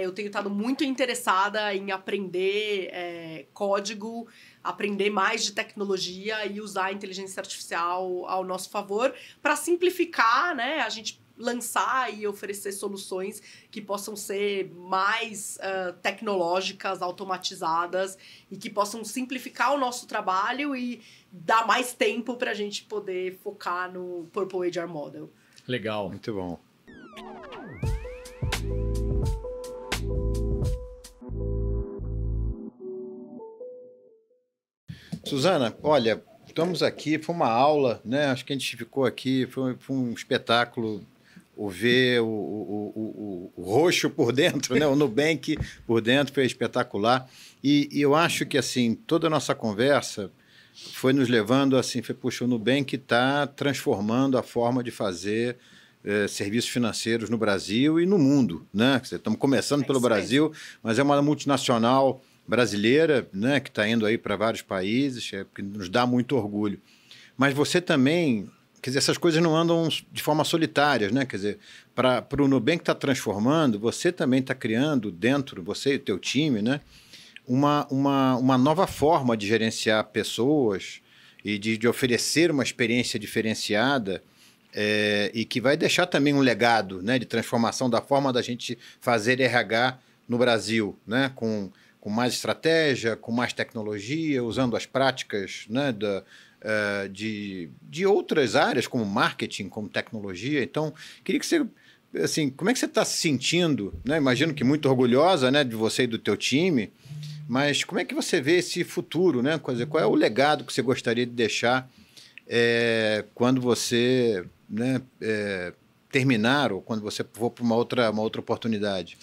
eu tenho estado muito interessada em aprender código, aprender mais de tecnologia e usar a inteligência artificial ao nosso favor para simplificar, a gente lançar e oferecer soluções que possam ser mais tecnológicas, automatizadas e que possam simplificar o nosso trabalho e dar mais tempo para a gente poder focar no Purple HR Model. Legal. Muito bom. Suzana, olha, estamos aqui, foi uma aula, né? Acho que a gente ficou aqui, foi um espetáculo ver o roxo por dentro, né? O Nubank por dentro foi espetacular. E eu acho que assim, toda a nossa conversa foi nos levando assim, puxa, o Nubank está transformando a forma de fazer serviços financeiros no Brasil e no mundo, né? Estamos começando pelo Brasil, mas é uma multinacional brasileira, né, que está indo aí para vários países, que nos dá muito orgulho. Mas você também, quer dizer, essas coisas não andam de forma solitária, né? Quer dizer, para o Nubank estar transformando, você também está criando dentro, você e o teu time, né, uma nova forma de gerenciar pessoas e de oferecer uma experiência diferenciada e que vai deixar também um legado, né, de transformação da forma da gente fazer RH no Brasil, né, com mais estratégia, com mais tecnologia, usando as práticas, né, de outras áreas, como marketing, como tecnologia. Então, queria que você, assim, como é que você está se sentindo, né? Imagino que muito orgulhosa, né, de você e do teu time, mas como é que você vê esse futuro, né? Qual é o legado que você gostaria de deixar quando você, né, terminar ou quando você for para uma outra oportunidade?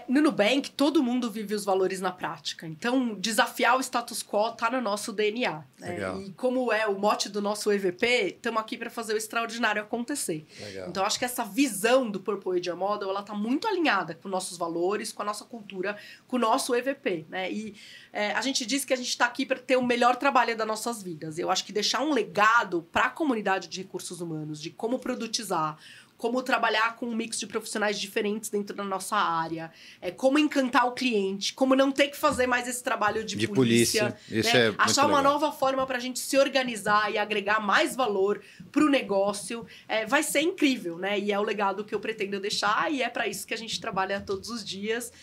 No Nubank, todo mundo vive os valores na prática. Então, desafiar o status quo está no nosso DNA. Né? E como é o mote do nosso EVP, estamos aqui para fazer o extraordinário acontecer. Legal. Então, acho que essa visão do Purple HR Model está muito alinhada com nossos valores, com a nossa cultura, com o nosso EVP. Né? E a gente diz que a gente está aqui para ter o melhor trabalho das nossas vidas. Eu acho que deixar um legado para a comunidade de recursos humanos, de como produtizar, como trabalhar com um mix de profissionais diferentes dentro da nossa área, como encantar o cliente, como não ter que fazer mais esse trabalho de polícia. Isso né? é muito Achar uma legal. nova forma para a gente se organizar e agregar mais valor para o negócio, vai ser incrível, né? E é o legado que eu pretendo deixar e é para isso que a gente trabalha todos os dias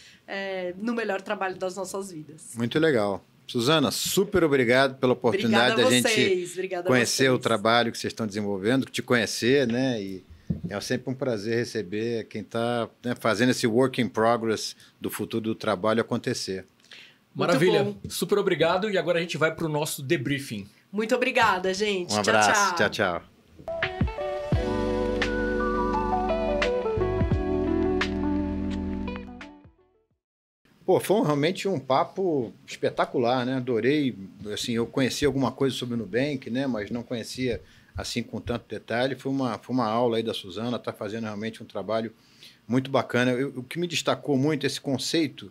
no melhor trabalho das nossas vidas. Muito legal. Suzana, super obrigado pela oportunidade da gente conhecer o trabalho que vocês estão desenvolvendo, te conhecer, né? E é sempre um prazer receber quem está, né, fazendo esse work in progress do futuro do trabalho acontecer. Maravilha, super obrigado. E agora a gente vai para o nosso debriefing. Muito obrigada, gente. Um abraço, tchau. Pô, foi realmente um papo espetacular, né? Adorei, assim, eu conheci alguma coisa sobre o Nubank, né? Mas não conhecia assim com tanto detalhe. Foi uma aula aí da Suzana, está fazendo realmente um trabalho muito bacana. O que me destacou muito é esse conceito,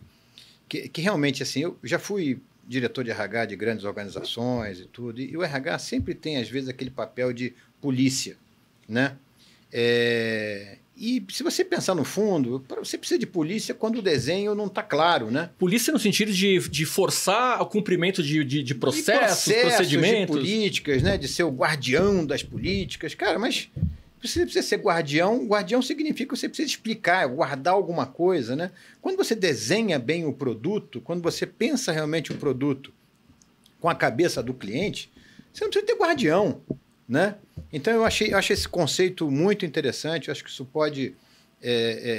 que realmente, assim, eu já fui diretor de RH de grandes organizações e tudo, e o RH sempre tem, às vezes, aquele papel de polícia, né? E se você pensar no fundo, você precisa de polícia quando o desenho não está claro, né? Polícia no sentido de forçar o cumprimento de processos, procedimentos. De políticas, né? De ser o guardião das políticas. Cara, mas você precisa ser guardião. Guardião significa que você precisa explicar, guardar alguma coisa, né? Quando você desenha bem o produto, quando você pensa realmente o produto com a cabeça do cliente, você não precisa ter guardião, né? Então eu achei esse conceito muito interessante. Eu acho que isso pode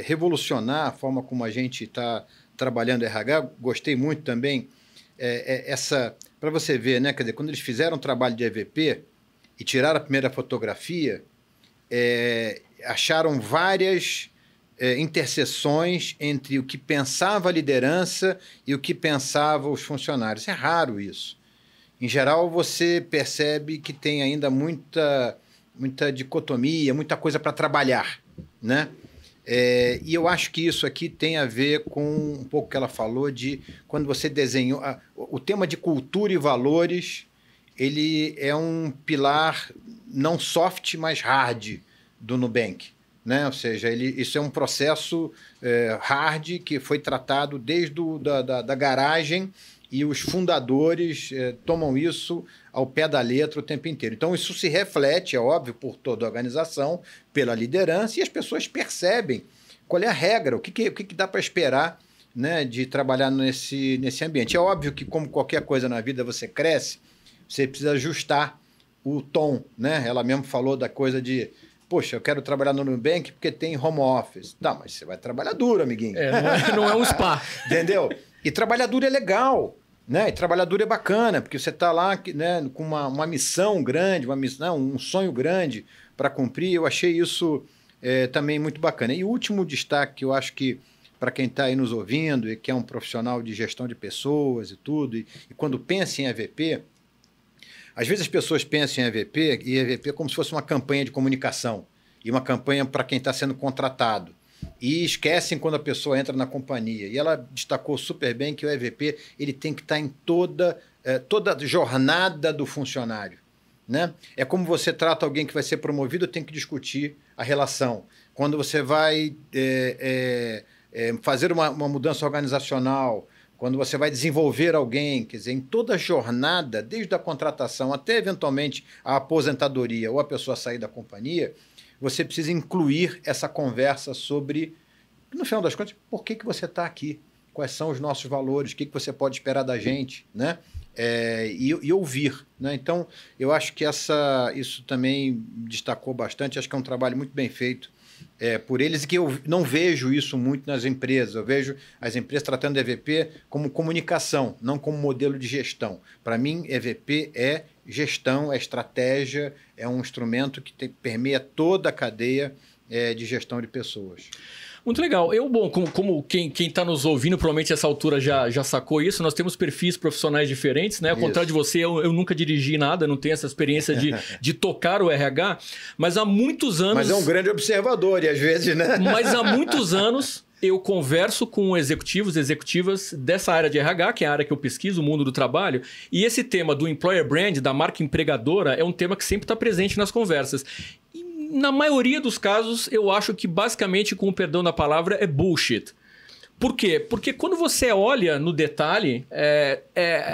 revolucionar a forma como a gente está trabalhando RH. Gostei muito também para você ver, né? Quer dizer, quando eles fizeram o trabalho de EVP e tiraram a primeira fotografia, acharam várias interseções entre o que pensava a liderança e o que pensava os funcionários. É raro isso. Em geral, você percebe que tem ainda muita dicotomia, muita coisa para trabalhar, né? E eu acho que isso aqui tem a ver com um pouco que ela falou de quando você desenhou... o tema de cultura e valores, ele é um pilar não soft, mas hard do Nubank, né? Ou seja, isso é um processo hard que foi tratado desde da garagem, e os fundadores tomam isso ao pé da letra o tempo inteiro. Então, isso se reflete, é óbvio, por toda a organização, pela liderança, e as pessoas percebem qual é a regra, o que dá para esperar, né, de trabalhar nesse ambiente. É óbvio que, como qualquer coisa na vida, você cresce, você precisa ajustar o tom, né? Ela mesmo falou da coisa de, poxa, eu quero trabalhar no Nubank porque tem home office. Tá, mas você vai trabalhar duro, amiguinho. Não é um spa. Entendeu? E trabalhar duro é legal, né? E trabalhar duro é bacana, porque você está lá, né, com uma missão grande, um sonho grande para cumprir. Eu achei isso também muito bacana. E o último destaque que eu acho que, para quem está aí nos ouvindo e que é um profissional de gestão de pessoas e tudo, e quando pensa em EVP, às vezes as pessoas pensam em EVP, e EVP é como se fosse uma campanha de comunicação, e uma campanha para quem está sendo contratado. E esquecem quando a pessoa entra na companhia. E ela destacou super bem que o EVP ele tem que estar em toda a jornada do funcionário, né? É como você trata alguém que vai ser promovido, tem que discutir a relação. Quando você vai fazer uma mudança organizacional, quando você vai desenvolver alguém, quer dizer, em toda a jornada, desde a contratação até eventualmente a aposentadoria ou a pessoa sair da companhia, você precisa incluir essa conversa sobre, no final das contas, por que você está aqui? Quais são os nossos valores? O que você pode esperar da gente, né? E ouvir, né? Então, eu acho que isso também destacou bastante. Acho que é um trabalho muito bem feito por eles e que eu não vejo isso muito nas empresas. Eu vejo as empresas tratando EVP como comunicação, não como modelo de gestão. Para mim, EVP é gestão, é estratégia, é um instrumento que permeia toda a cadeia de gestão de pessoas. Muito legal. Como quem está nos ouvindo, provavelmente essa altura já sacou isso, nós temos perfis profissionais diferentes, né? Ao contrário de você, eu nunca dirigi nada, não tenho essa experiência de tocar o RH, mas há muitos anos... Mas é um grande observador, e às vezes, né? Mas há muitos anos eu converso com executivas dessa área de RH, que é a área que eu pesquiso, o mundo do trabalho, e esse tema do employer brand, da marca empregadora, é um tema que sempre está presente nas conversas. E na maioria dos casos, eu acho que basicamente, com o perdão da palavra, é bullshit. Por quê? Porque quando você olha no detalhe,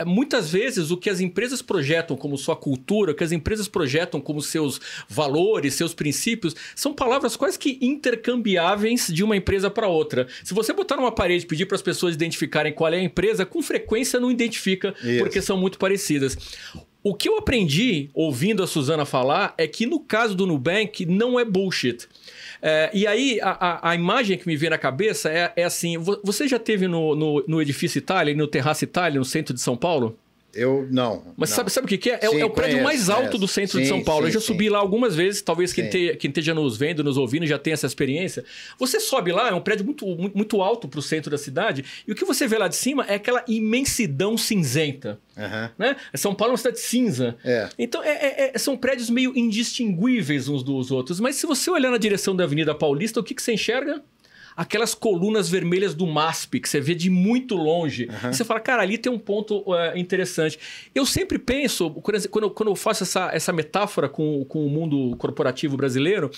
muitas vezes o que as empresas projetam como sua cultura, o que as empresas projetam como seus valores, seus princípios, são palavras quase que intercambiáveis de uma empresa para outra. Se você botar numa parede e pedir para as pessoas identificarem qual é a empresa, com frequência não identifica, porque são muito parecidas. O que eu aprendi ouvindo a Suzana falar é que no caso do Nubank não é bullshit. E aí, a imagem que me vem na cabeça é assim... Você já esteve no Edifício Itália, no Terraço Itália, no centro de São Paulo? Eu não. Mas não. Sabe o que é? Sim, é o prédio mais alto do centro de São Paulo. Eu já subi lá algumas vezes, talvez quem esteja nos vendo, nos ouvindo, já tenha essa experiência. Você sobe lá, é um prédio muito alto para o centro da cidade, e o que você vê lá de cima é aquela imensidão cinzenta. Né? São Paulo é uma cidade cinza. Então, são prédios meio indistinguíveis uns dos outros. Mas se você olhar na direção da Avenida Paulista, o que você enxerga? Aquelas colunas vermelhas do MASP, que você vê de muito longe. E você fala, cara, ali tem um ponto interessante. Eu sempre penso, quando eu faço essa metáfora com o mundo corporativo brasileiro,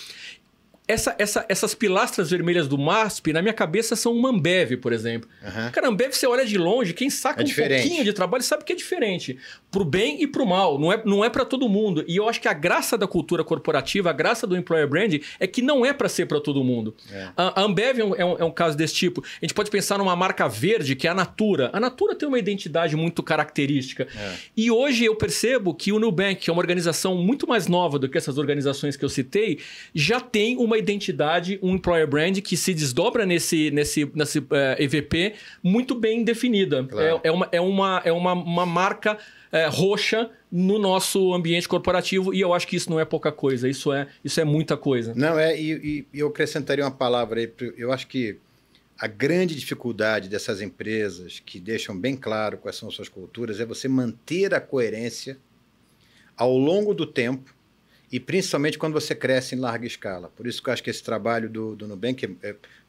essas pilastras vermelhas do MASP, na minha cabeça, são uma Ambev, por exemplo. Cara, Ambev, você olha de longe, quem saca um pouquinho de trabalho sabe que é diferente. Pro bem e pro mal. Não é para todo mundo. E eu acho que a graça da cultura corporativa, a graça do employer brand, é que não é para ser para todo mundo. A Ambev é um caso desse tipo. A gente pode pensar numa marca verde, que é a Natura. A Natura tem uma identidade muito característica. E hoje eu percebo que o Nubank, que é uma organização muito mais nova do que essas organizações que eu citei, já tem uma uma identidade, um employer brand que se desdobra nesse EVP muito bem definida. Claro. É uma marca roxa no nosso ambiente corporativo e eu acho que isso não é pouca coisa, isso é muita coisa. Não, e eu acrescentaria uma palavra aí, eu acho que a grande dificuldade dessas empresas que deixam bem claro quais são suas culturas é você manter a coerência ao longo do tempo e principalmente quando você cresce em larga escala. Por isso que eu acho que esse trabalho do Nubank,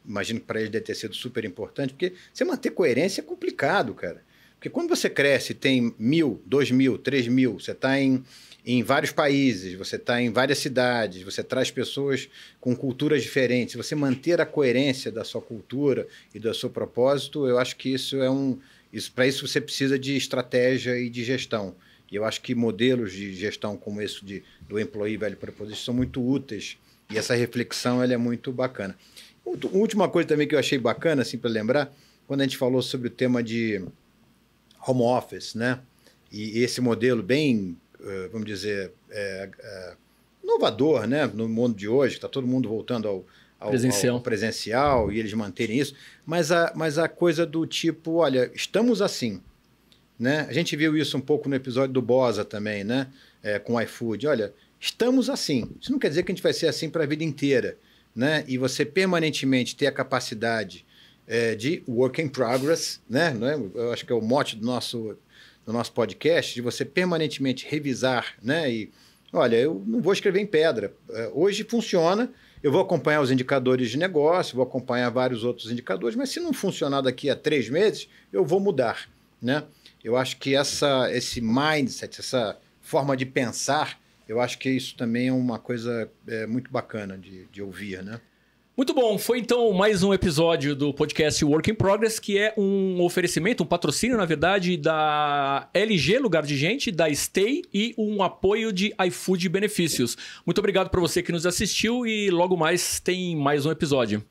imagino que para eles deve ter sido super importante, porque você manter coerência é complicado, cara. Porque quando você cresce, tem 1.000, 2.000, 3.000, você está em vários países, você está em várias cidades, você traz pessoas com culturas diferentes. Você manter a coerência da sua cultura e do seu propósito, eu acho que isso para isso você precisa de estratégia e de gestão. E eu acho que modelos de gestão como esse do Employee Value Proposition são muito úteis e essa reflexão ela é muito bacana. Última coisa também que eu achei bacana, assim, para lembrar, quando a gente falou sobre o tema de home office, né? E esse modelo bem, vamos dizer, inovador, né? No mundo de hoje, está todo mundo voltando ao presencial e eles manterem isso. Mas a coisa do tipo, olha, estamos assim, né? A gente viu isso um pouco no episódio do Bosa também, né? Com o iFood. Olha, estamos assim. Isso não quer dizer que a gente vai ser assim para a vida inteira, né? E você permanentemente ter a capacidade de work in progress, né? Eu acho que é o mote do nosso podcast, de você permanentemente revisar, né? E, olha, eu não vou escrever em pedra. Hoje funciona, eu vou acompanhar os indicadores de negócio, vou acompanhar vários outros indicadores, mas se não funcionar daqui a 3 meses, eu vou mudar, né? Eu acho que esse mindset, essa forma de pensar, eu acho que isso também é uma coisa muito bacana de ouvir, né? Muito bom, foi então mais um episódio do podcast Work in Progress, que é um oferecimento, um patrocínio, na verdade, da LG Lugar de Gente, da Stay e um apoio de iFood Benefícios. Muito obrigado por você que nos assistiu e logo mais tem mais um episódio.